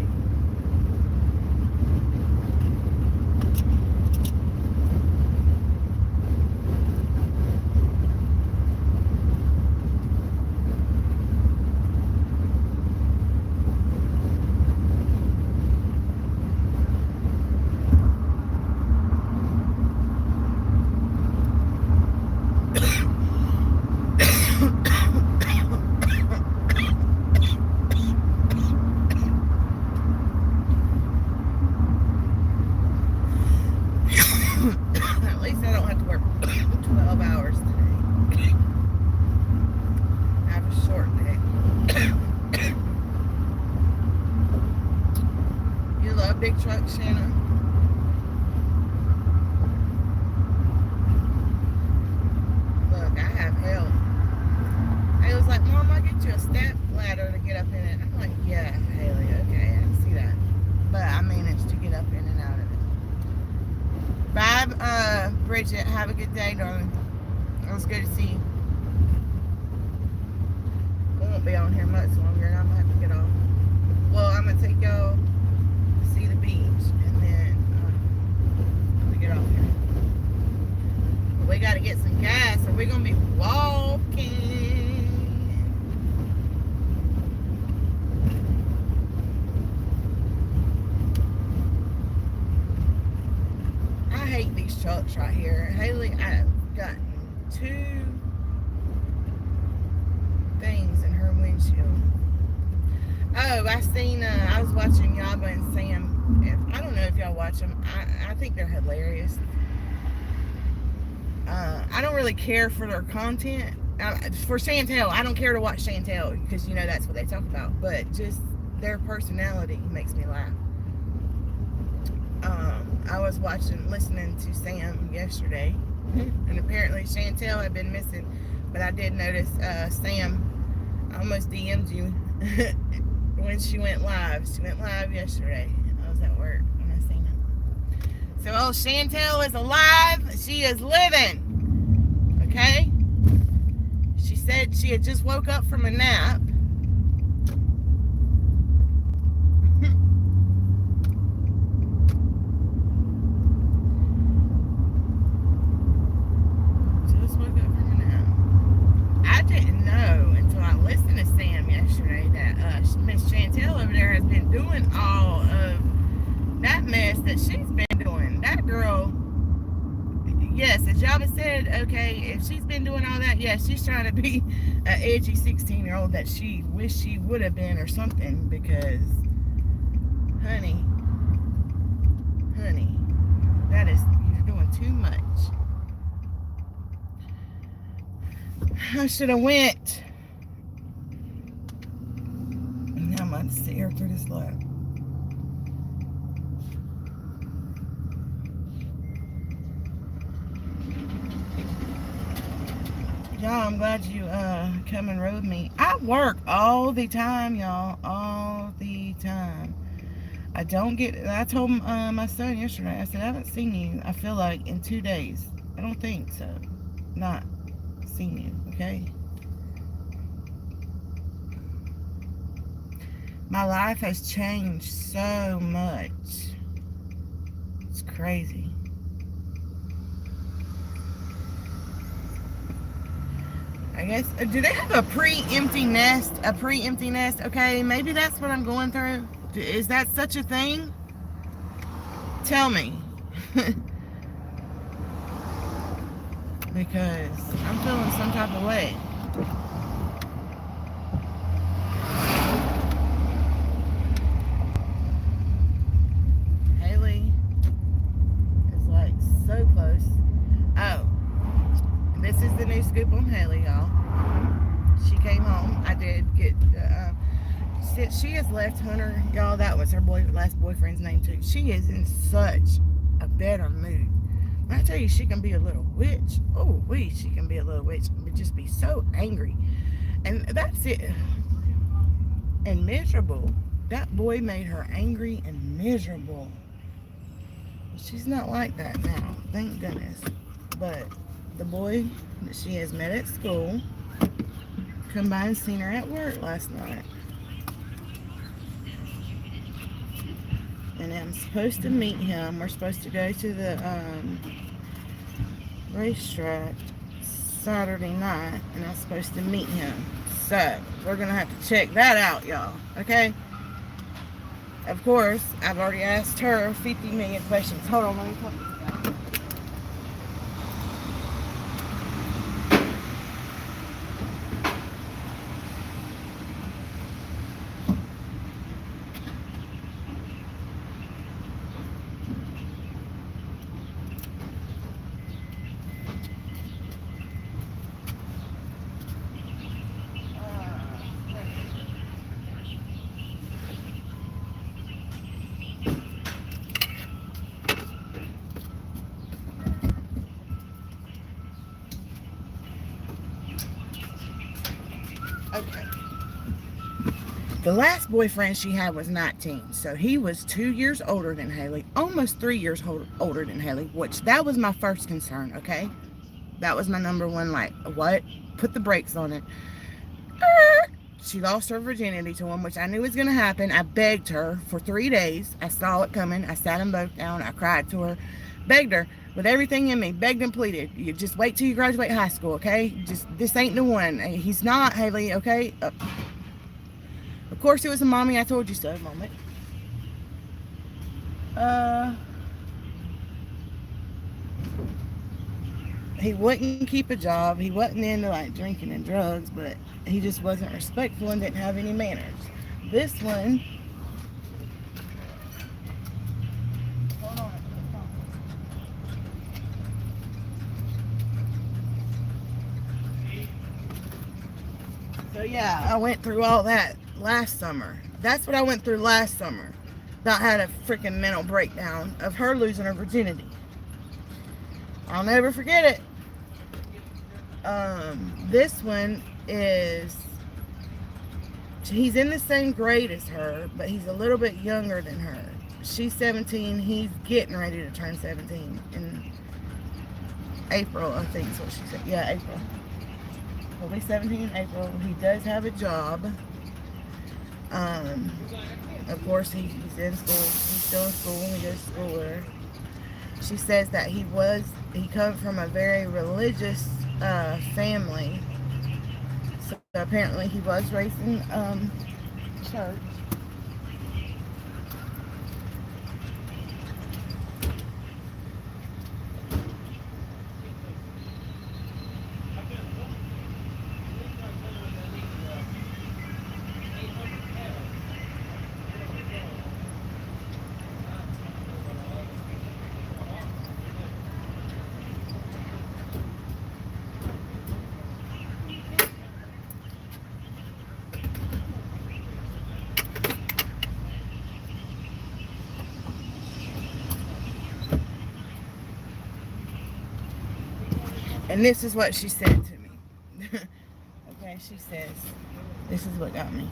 At least I don't have to work 12 hours today. I have a short day. You love big trucks, Shanna? Look, I have help. I was like, Mom, I'll get you a step ladder to get up in it. I'm like, yeah, Haley, okay, I see that. But I managed to get up in and out of it. Bye, Bridget. Have a good day, darling. It was good to see you. be on here much longer, and I'm gonna have to get off. Well, I'm gonna take y'all to see the beach, and then we get off here. But we gotta get some gas, or we're gonna be walking. I hate these trucks right here. Haley, I've gotten 2 things in her windshield. Oh, I seen, I was watching Yaba and Sam. I don't know if y'all watch them. I think they're hilarious. I don't really care for their content. For Chantel, I don't care to watch Chantel because, you know, that's what they talk about. But just their personality makes me laugh. I was listening to Sam yesterday. And apparently Chantel had been missing. But I did notice Sam almost DM'd you when she went live. She went live yesterday. I was at work when I seen it. So, Chantel is alive. She is living. Okay? She said she had just woke up from a nap. Just woke up from a nap. I didn't know until I listened to Sam yesterday that Miss Chantel over there has been doing all of that mess that she's been doing. That girl, yes, as Java said, okay, if she's been doing all that, yes, she's trying to be an edgy 16-year-old that she wished she would have been or something, because, honey, you're doing too much. I should have went. Now I'm about to sit here through this load. Y'all, I'm glad you come and rode me. I work all the time, y'all. All the time. I told my son yesterday, I said, I haven't seen you, I feel like, in 2 days. I don't think so. Not seen you, okay? My life has changed so much. It's crazy. I guess, do they have a pre-empty nest? A pre-empty nest? Okay, maybe that's what I'm going through. Is that such a thing? Tell me. Because I'm feeling some type of way. Haley is like so close. Oh. This is the new scoop on Haley, y'all. She came home. I did get, she has left Hunter, y'all. That was her last boyfriend's name too. She is in such a better mood. When I tell you she can be a little witch, she can be a little witch, but just be so angry. And that's it. And miserable. That boy made her angry and miserable. She's not like that now, thank goodness. But the boy that she has met at school come by and seen her at work last night. And I'm supposed to meet him. We're supposed to go to the racetrack Saturday night, and I'm supposed to meet him. So we're gonna have to check that out, y'all. Okay? Of course, I've already asked her 50 million questions. Hold on, let me talk. Okay. The last boyfriend she had was 19, so he was 2 years older than Haley, almost 3 years older than Haley, which that was my first concern, okay? That was my number one, like, what? Put the brakes on it. She lost her virginity to him, which I knew was going to happen. I begged her for 3 days. I saw it coming. I sat them both down. I cried to her, begged her with everything in me, begged and pleaded. You just wait till you graduate high school, okay? Just this ain't the one. He's not, Haley, okay? Of course, it was a mommy I told you so moment. He wouldn't keep a job. He wasn't into like drinking and drugs, but he just wasn't respectful and didn't have any manners. This one, hold on. So yeah, I went through all that last summer. That's what I went through last summer. About had a freaking mental breakdown of her losing her virginity. I'll never forget it. This one is, he's in the same grade as her, but he's a little bit younger than her. She's 17. He's getting ready to turn 17 in April, I think is what she said. Yeah, April. He'll be 17 in April. He does have a job. Of course, he's in school. He's still in school. He goes to school with her. She says that he comes from a very religious family. So apparently he was raised in church. And this is what she said to me. Okay, she says, this is what got me.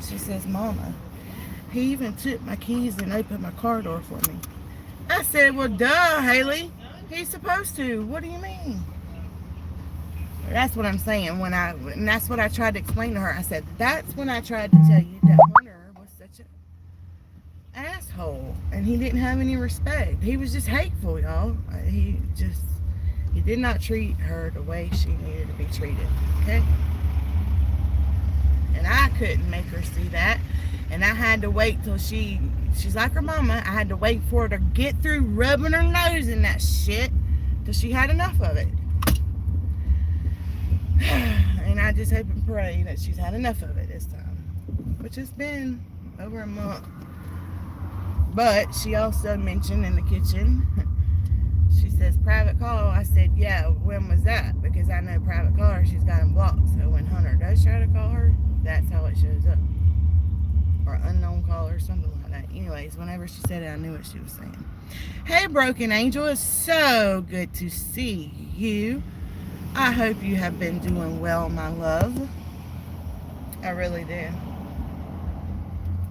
She says, Mama, he even took my keys and opened my car door for me. I said, well, duh, Haley. He's supposed to. What do you mean? That's what I'm saying. And that's what I tried to explain to her. I said, that's when I tried to tell you that Hunter was such an asshole. And he didn't have any respect. He was just hateful, y'all. He did not treat her the way she needed to be treated, okay? And I couldn't make her see that. And I had to wait till she's like her mama. I had to wait for her to get through rubbing her nose in that shit till she had enough of it. And I just hope and pray that she's had enough of it this time, which has been over a month. But she also mentioned in the kitchen, she says, private call. I said, yeah, when was that? Because I know private caller, she's got them blocked. So when Hunter does try to call her, that's how it shows up. Or unknown caller or something like that. Anyways, whenever she said it, I knew what she was saying. Hey, Broken Angel, it's so good to see you. I hope you have been doing well, my love. I really do.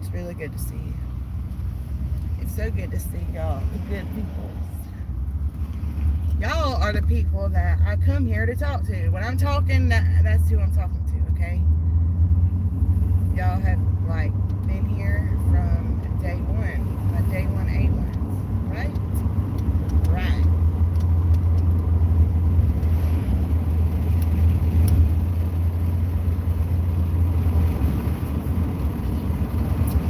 It's really good to see you. It's so good to see y'all, the good people. Y'all are the people that I come here to talk to. When I'm talking, that's who I'm talking to, okay? Y'all have, like, been here from day one. My day one A1s, right? Right.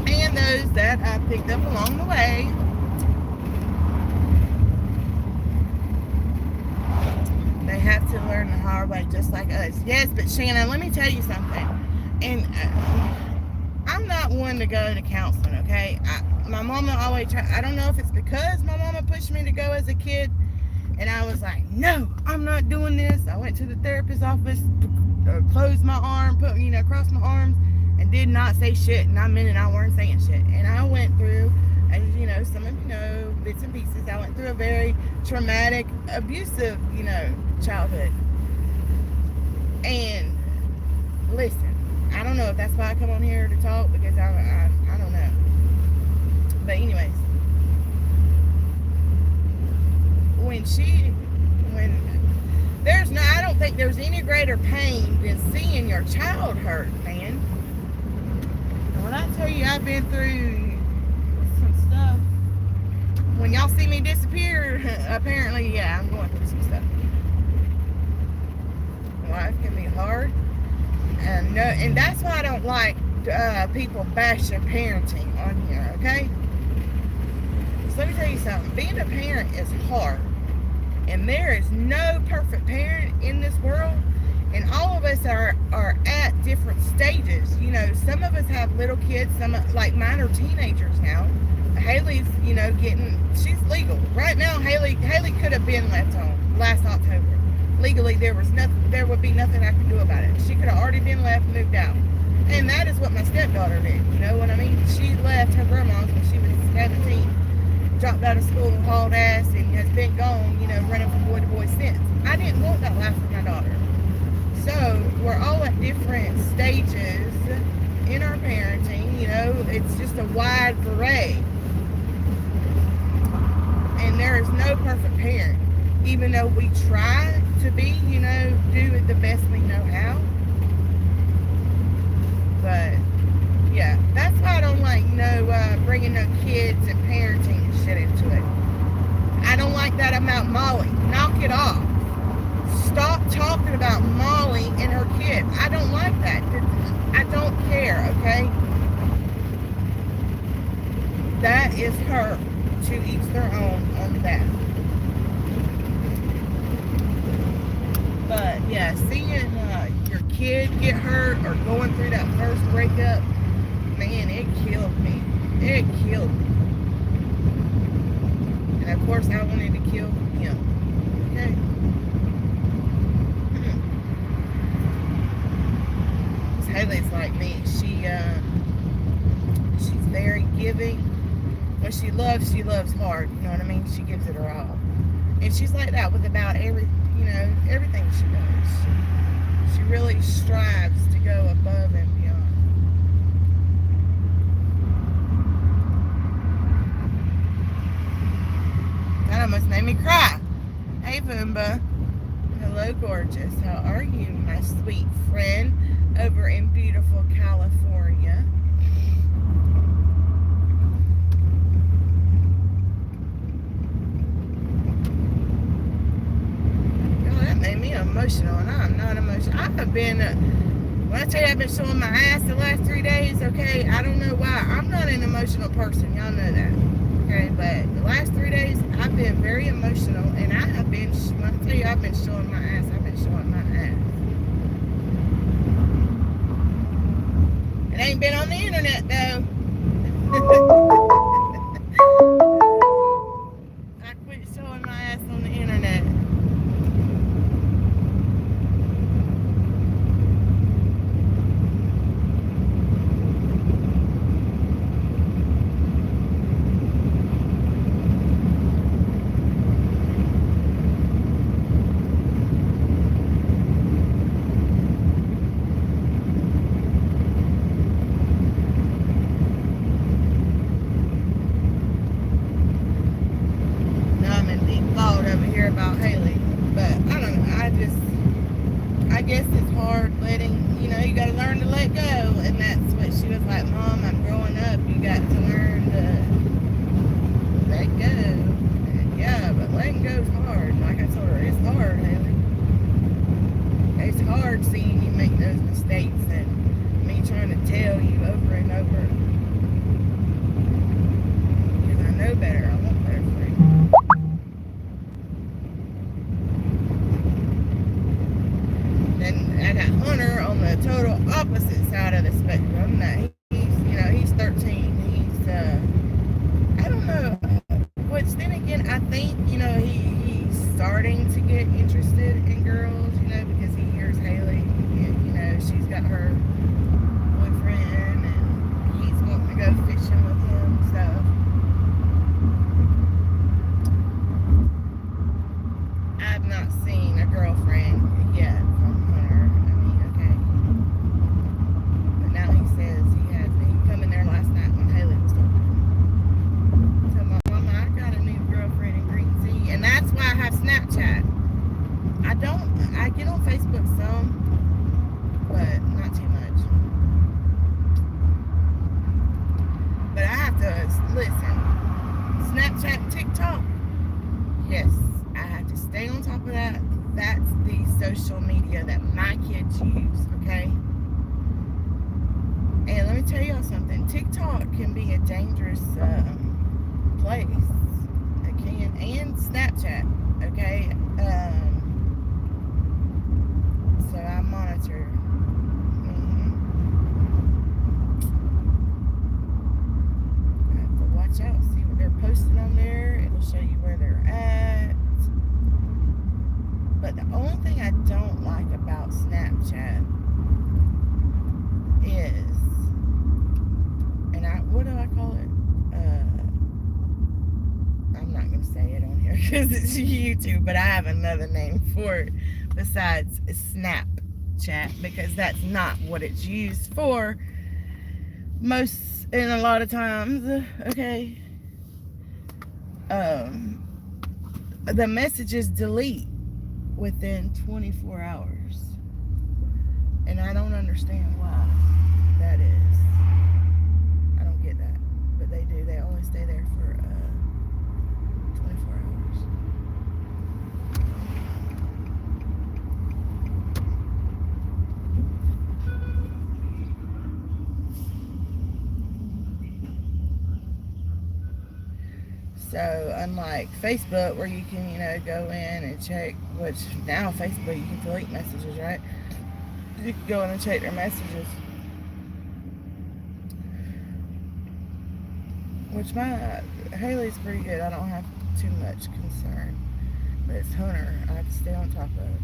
And those that I picked up along the way. They have to learn the hard way just like us. Yes, but Shannon, let me tell you something. And I'm not one to go to counseling, okay? My mama always I don't know if it's because my mama pushed me to go as a kid. And I was like, no, I'm not doing this. I went to the therapist's office, closed my arm, crossed my arms, and did not say shit. And I meant it, I weren't saying shit. And I went through, as some of you know, bits and pieces, I went through a very traumatic, abusive, childhood. And listen, I don't know if that's why I come on here to talk, because I don't know. But anyways, I don't think there's any greater pain than seeing your child hurt, man. When I tell you I've been through some stuff, when y'all see me disappear, apparently, yeah, I'm going through some stuff. Life can be hard, and that's why I don't like people bashing parenting on here, okay? So let me tell you something. Being a parent is hard, and there is no perfect parent in this world, and all of us are at different stages. You know, some of us have little kids, some like mine are teenagers now. Haley's, you know, she's legal right now. Haley could have been left home last October. Legally, there would be nothing I could do about it. She could have already been left, moved out. And that is what my stepdaughter did. You know what I mean? She left her grandma's when she was 17, dropped out of school, hauled ass, and has been gone, you know, running from boy to boy since. I didn't want that life for my daughter. So we're all at different stages in our parenting. You know, it's just a wide array. And there is no perfect parent. Even though we try to be, you know, do it the best we know how. But, yeah, that's why I don't like, you know, bringing no kids and parenting and shit into it. I don't like that about Molly. Knock it off. Stop talking about Molly and her kid. I don't like that. I don't care, okay? That is her. To each their own on that. But yeah, seeing your kid get hurt or going through that first breakup, man, it killed me. It killed me. And of course, I wanted to kill him. Okay. Haley's like me. She's very giving. When she loves hard. You know what I mean? She gives it her all. And she's like that with about everything she does. She really strives to go above and beyond. That almost made me cry. Hey, Boomba. Hello, gorgeous. How are you, my sweet friend over in beautiful California? Made me emotional, and I'm not emotional. I've been, when I tell you I've been showing my ass the last 3 days, okay, I don't know why. I'm not an emotional person, y'all know that, okay, but the last 3 days, I've been very emotional, and I have been, when I tell you I've been showing my ass, I've been showing my ass. It ain't been on the internet, though. I quit showing my ass on the internet. About Haley, but I don't know, I guess it's hard letting, you know, you gotta learn to let go, and that's what she was like, Mom, I'm growing up, you got to learn to let go. And yeah, but letting go is hard. Like I told her, it's hard, Haley. It's hard seeing you make those mistakes and me trying to tell you over and over, because I know better. I want better for you. Then I got Hunter on the total opposite side of the spectrum. That he's 13. He's I don't know. Which then again, I think, you know, he's starting to get interested in girls, you know, because he hears Haley, you know, she's got her boyfriend and he's wanting to go fishing with him, so. I've not seen a girlfriend yet from Hunter. I mean, okay. But now he says he has. He come in there last night when Haley was talking. So my mama, I got a new girlfriend in Green Sea, and that's why I have Snapchat. I get on Facebook some, but not too much. TikTok can be a dangerous place. It can, and Snapchat. Okay, so I monitor. I have to watch out, see what they're posting on there. It'll show you where they're at. But the only thing I don't like about Snapchat is, what do I call it? I'm not going to say it on here because it's YouTube, but I have another name for it besides Snapchat, because that's not what it's used for most, and a lot of times, okay? The messages delete within 24 hours. And I don't understand why that is. I don't get that. But they do. They only stay there for 24 hours. So unlike Facebook, where you can, go in and check, which now Facebook, you can delete messages, right? You can go in and check their messages. Which Haley's pretty good. I don't have too much concern. But it's Hunter. I have to stay on top of it.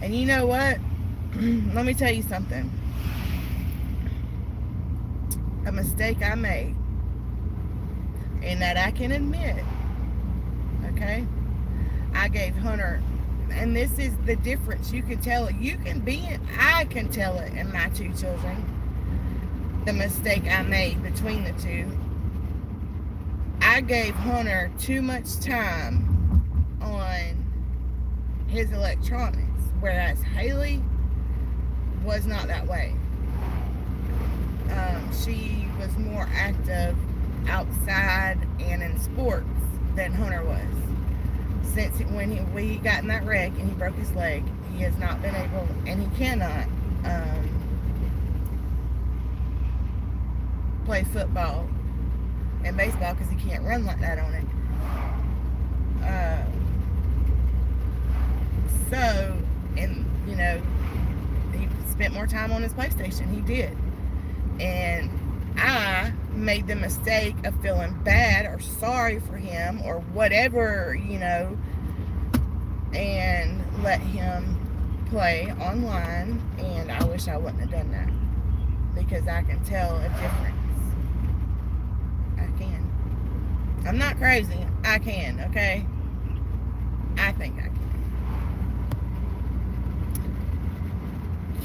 And you know what? Let me tell you something. A mistake I made, and that I can admit, okay? I gave Hunter, and this is the difference. You can tell it. I can tell it in my two children. The mistake I made between the two. I gave Hunter too much time on his electronics, whereas Haley was not that way. She was more active outside and in sports than Hunter was. Since when he got in that wreck and he broke his leg, he has not been able, and he cannot play football and baseball because he can't run like that on it. He spent more time on his PlayStation. He did. And I made the mistake of feeling bad or sorry for him or whatever, and let him play online, and I wish I wouldn't have done that, because I can tell a difference. I can. I'm not crazy. I can, okay? I think I can.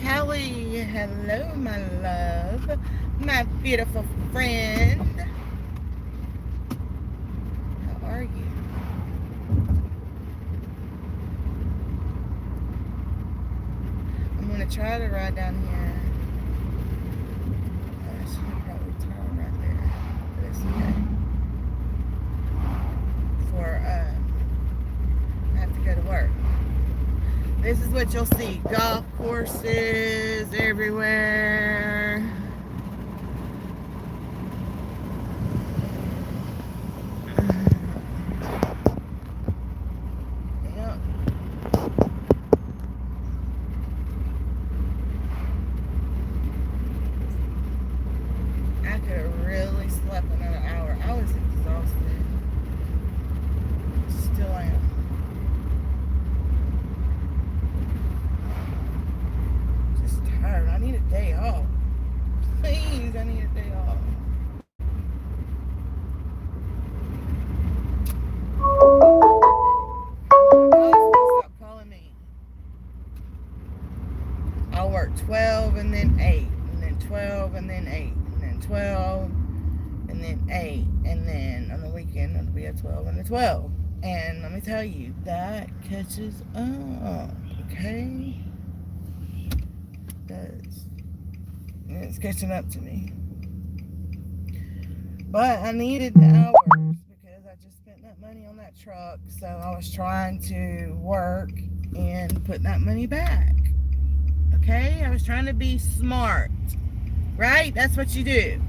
Kelly, hello, my love. My beautiful friend. How are you? I'm going to try to ride down here. I should probably turn right there. But it's okay. I have to go to work. This is what you'll see. Golf courses everywhere. I'll work 12 and then 8, and then 12 and then 8, and then 12 and then 8, and then on the weekend it'll be a 12 and a 12. And let me tell you, that catches up, okay? It does. And it's catching up to me. But I needed the hours because I just spent that money on that truck. So I was trying to work and put that money back. Okay? I was trying to be smart. Right? That's what you do.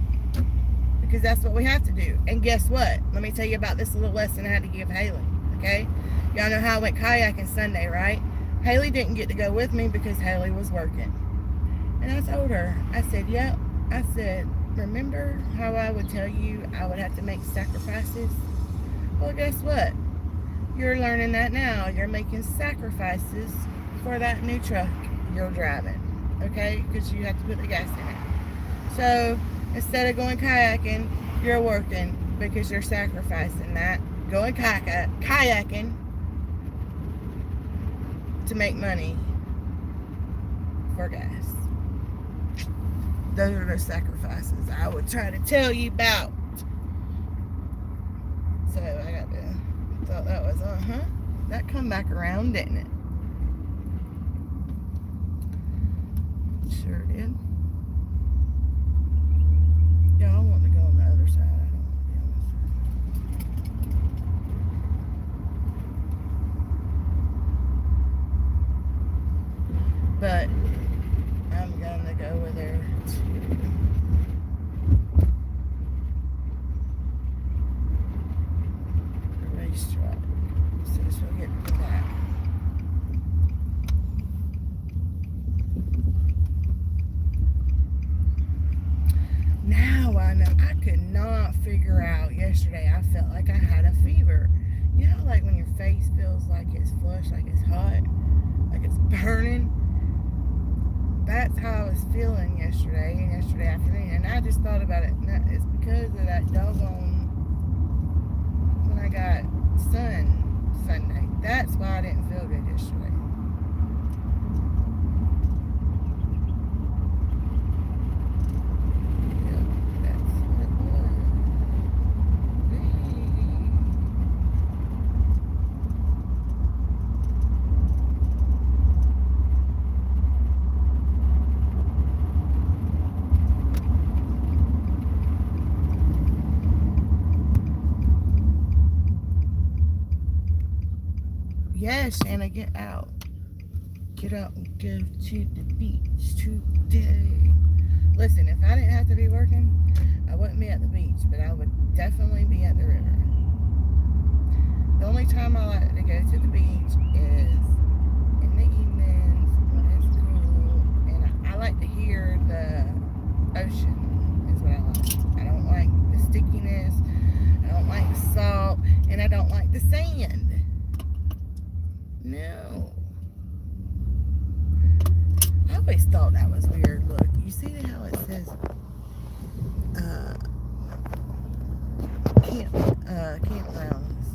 because that's what we have to do. And guess what? Let me tell you about this little lesson I had to give Haley, okay? Y'all know how I went kayaking Sunday, right? Haley didn't get to go with me because Haley was working. And I told her, I said, yep. I said, remember how I would tell you I would have to make sacrifices? Well, guess what? You're learning that now. You're making sacrifices for that new truck you're driving, okay? Because you have to put the gas in it. So instead of going kayaking, you're working because you're sacrificing that. Going kayaking to make money for gas. Those are the sacrifices I would try to tell you about. So I thought that was, that come back around, didn't it? Sure did. Yeah, I want to go on the other side. I don't want to be on this side. But I'm gonna go over there to the racetrack. So we'll get to that. Now I know. I could not figure out yesterday. I felt like I had a fever. You know, like when your face feels like it's flushed, like it's hot, like it's burning. That's how I was feeling yesterday afternoon. And I just thought about it. And it's because of that doggone, when I got sun Sunday. That's why I didn't feel good yesterday. Yes, Shanna, get out. Get out and go to the beach today. Listen, if I didn't have to be working, I wouldn't be at the beach, but I would definitely be at the river. The only time I like to go to the beach is in the evenings when it's cool, and I like to hear the ocean is what I like. I don't like the stickiness, I don't like the salt, and I don't like the sand. No. I always thought that was weird. Look, you see how it says campgrounds.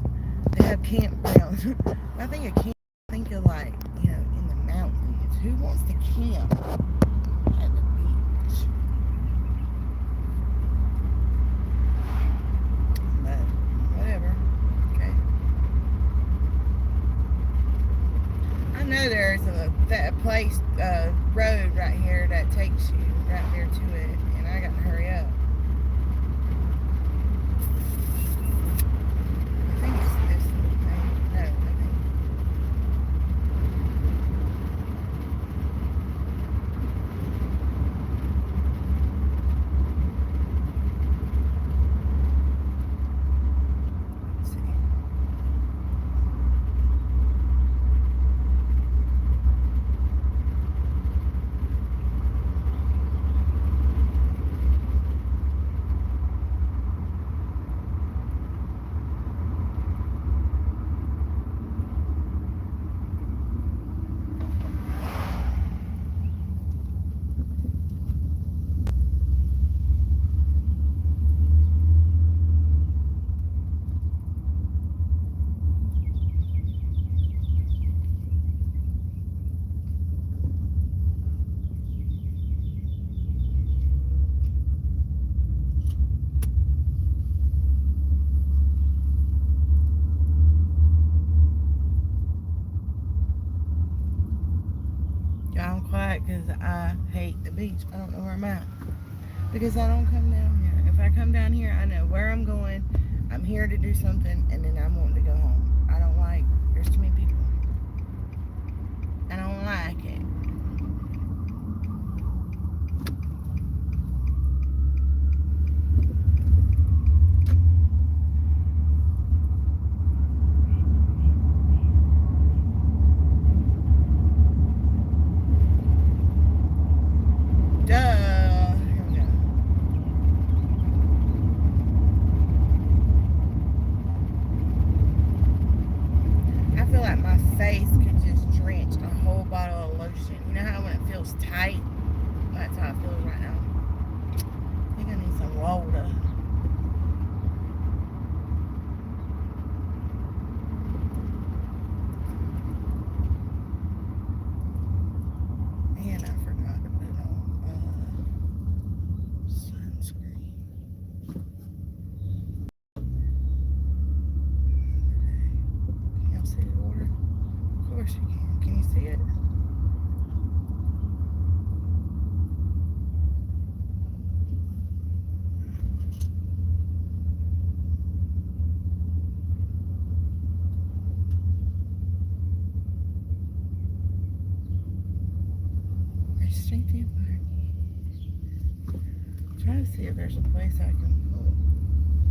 They have campgrounds. I think of camp, think of like, you know, in the mountains. Who wants to camp at the beach? But whatever. Okay. I know there's that place, road right here that takes you right there to it, and I got to hurry up. I think it's this thing. No, I think. Let's see. I'm quiet because I hate the beach. I don't know where I'm at. Because I don't come down here. If I come down here, I know where I'm going. I'm here to do something, and then I'm wanting to go home. I don't like, there's too many people. I don't like it. how it feels right now. I think I need some water. And I forgot to put on sunscreen. Can y'all see the water? Of course you can. Can you see it? Try to see if there's a place I can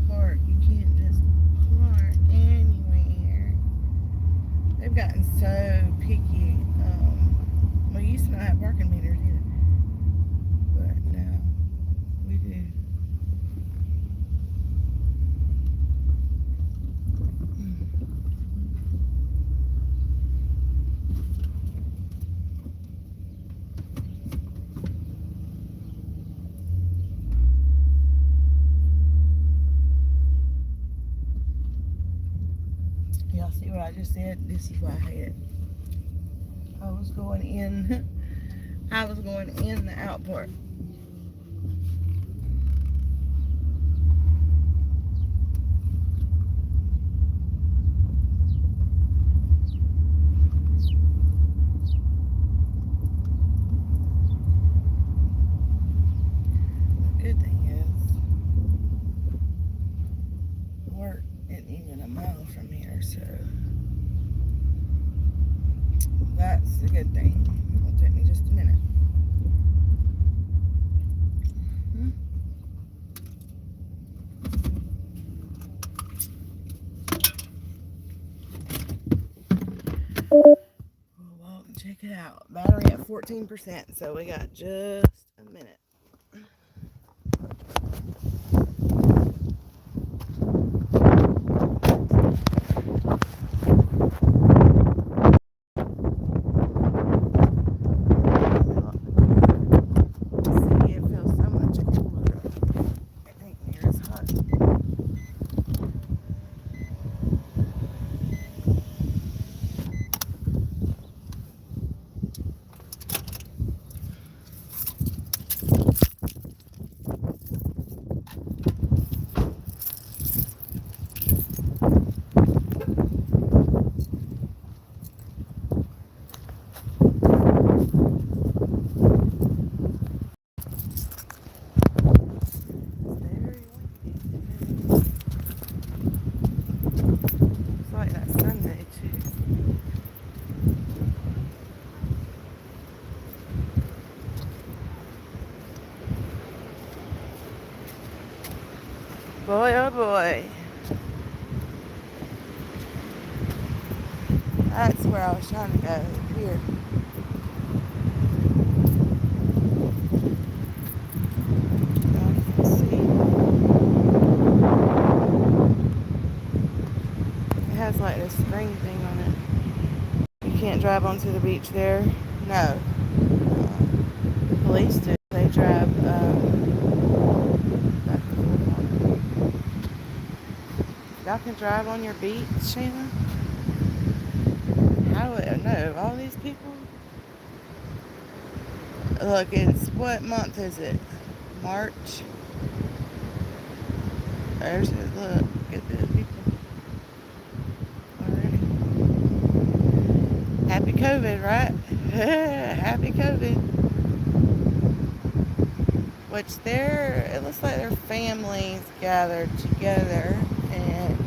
park. You can't just park anywhere. They've gotten so picky. We used to not have parking meters either, but now we do. Y'all see what I just said? This is what I had. I was going in. I was going in the outport. The good thing is, work isn't even a mile from here, so that's a good thing. It'll take me just a minute. We'll walk and check it out. Battery at 14%, so we got just a minute. See, it feels so much cooler. I think here is hot. It's like that Sunday too. Boy, oh boy. That's where I was trying to go. Here. Y'all can see. It has like this spring thing on it. You can't drive onto the beach there. No. The police do. They drive back and forth on it. Y'all can drive on your beach, Sheena? How do I know? All these people? Look, it's what month is it? March? There's it. Look, get the people already. Happy COVID, right? Happy COVID. Which it looks like their families gathered together and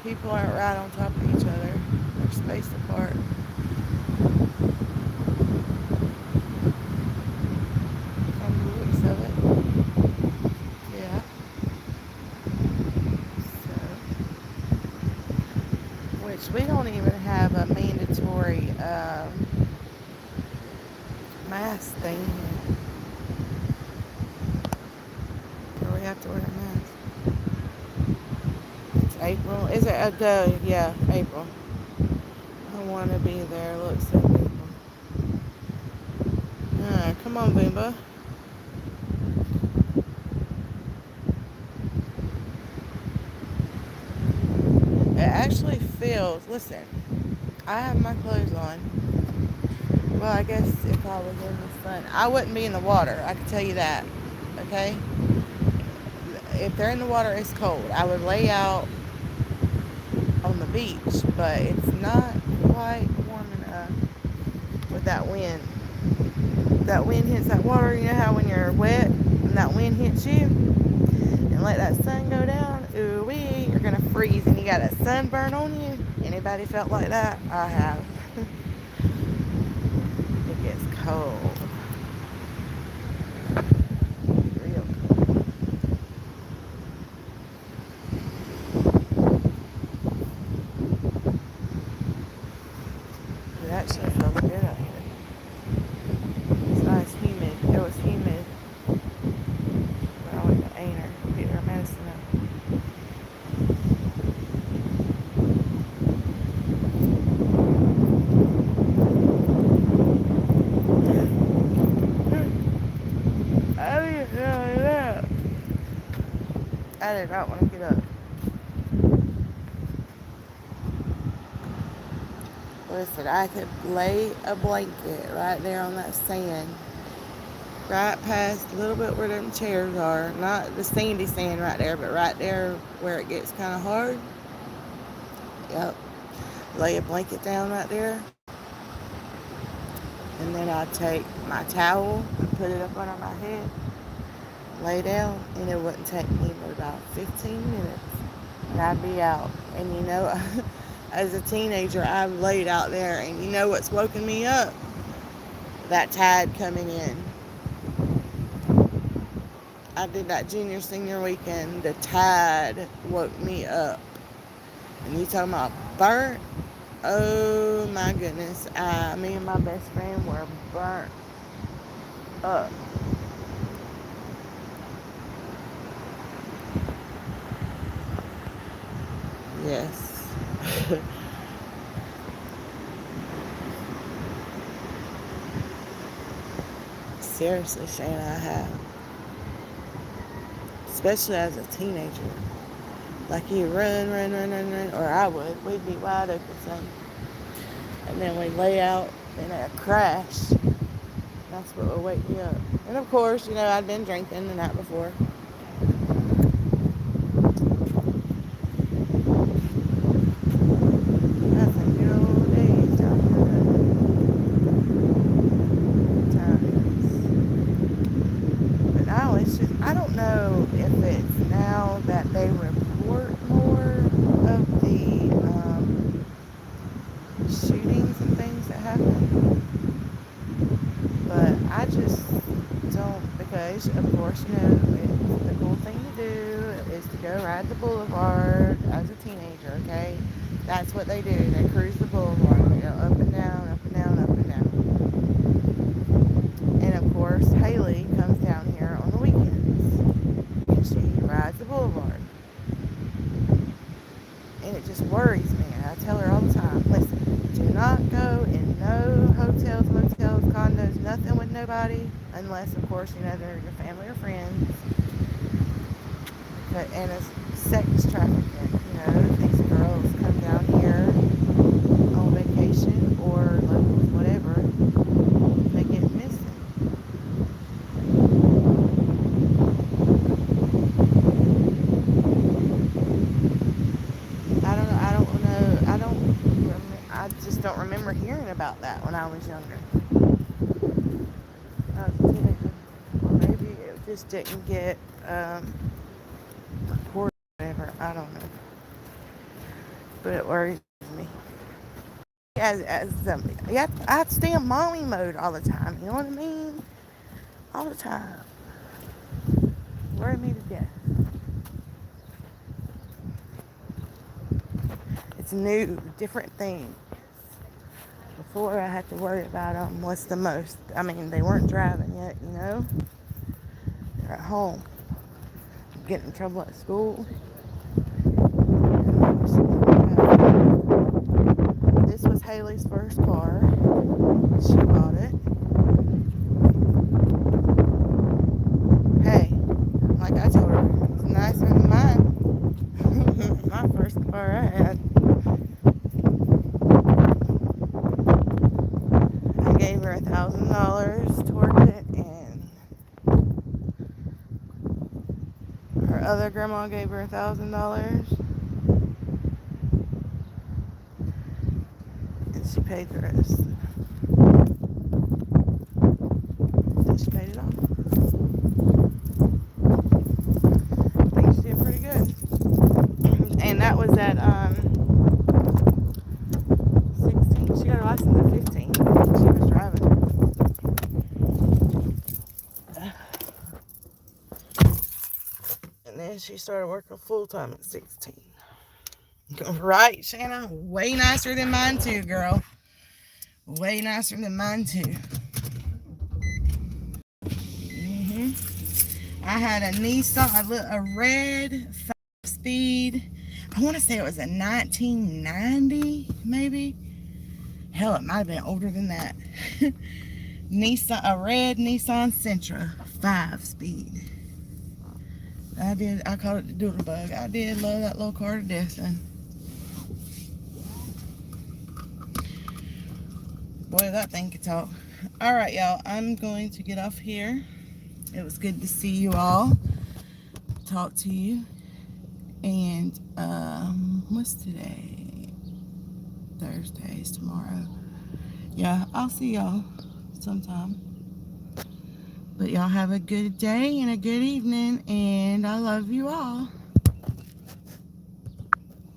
people aren't right on top of each other. They're spaced apart. From the looks of it. Yeah. So, which we don't even have a mandatory mask thing here. Where we have to wear a mask. It's April. Is it a go? Yeah, April. I want to be there. Look so beautiful. Come on, Boomba. It actually feels, listen, I have my clothes on. Well, I guess if I was in the sun, I wouldn't be in the water. I can tell you that. Okay? If they're in the water, it's cold. I would lay out on the beach, but it's not quite warm enough with that wind. That wind hits that water. You know how when you're wet and that wind hits you and let that sun go down, ooh wee, you're gonna freeze and you got a sunburn on you. Anybody felt like that? I have. It gets cold. Real cold. It actually feels good out here. It's nice, humid. It was humid when I went to Ainer to pick her medicine up. I did not want to get up. Listen, I could lay a blanket right there on that sand, right past a little bit where them chairs are. Not the sandy sand right there, but right there where it gets kind of hard. Yep. Lay a blanket down right there. And then I'd take my towel and put it up under my head, lay down, and it wouldn't take me but about 15 minutes. And I'd be out. And you know, as a teenager, I laid out there, and you know what's woken me up? That tide coming in. I did that junior senior weekend. The tide woke me up. And you talking about burnt? Oh my goodness. Me and my best friend were burnt up. Yes. Seriously, Shane, I have. Especially as a teenager. Like you run, or I would. We'd be wide open, son. And then we'd lay out in a crash. That's what would wake me up. And of course, you know, I'd been drinking the night before. That's some good old days down here. But now it's just, I don't know if it's now that they report more of the shootings and things that happen. But I just don't, because of course, you know, it's the cool thing to do is to go ride the boulevard as a teenager, okay? That's what they do. They cruise the boulevard. They go up and down, up and down, up and down. And of course, Haley comes down here on the weekends. And she rides the boulevard. And it just worries me. I tell her all the time, listen, do not go in no hotels, motels, condos, nothing with nobody. Unless, of course, you know, they're your family or friends. But, and it's sex trafficking. You know, these girls come down here on vacation or locals, whatever, they get missing. I just don't remember hearing about that when I was younger. I was a teenager. Or maybe it just didn't get reported or whatever. I don't know. But it worries me. I have to stay in mommy mode all the time. You know what I mean? All the time. Worry me to death. It's new, different things. Before I had to worry about them. What's the most? I mean, they weren't driving yet, you know? They're at home. Getting in trouble at school. This was Haley's first car. She bought it. other grandma gave her $1,000. And she paid the rest. And she paid it off. I think she did pretty good. And that was at 16. She got her license at 15. She was driving. And then she started working full time at 16. Right, Shanna? Way nicer than mine too, girl. Way nicer than mine too. I had a Nissan, a red 5-speed. I want to say it was a 1990, maybe. Hell, it might have been older than that. A red Nissan Sentra 5-speed. I called it the doodle bug. I did love that little car to death, son. Boy, that thing could talk. All right, y'all. I'm going to get off here. It was good to see you all. Talk to you. And, what's today? Thursday's tomorrow. Yeah, I'll see y'all sometime. But y'all have a good day and a good evening. And I love you all.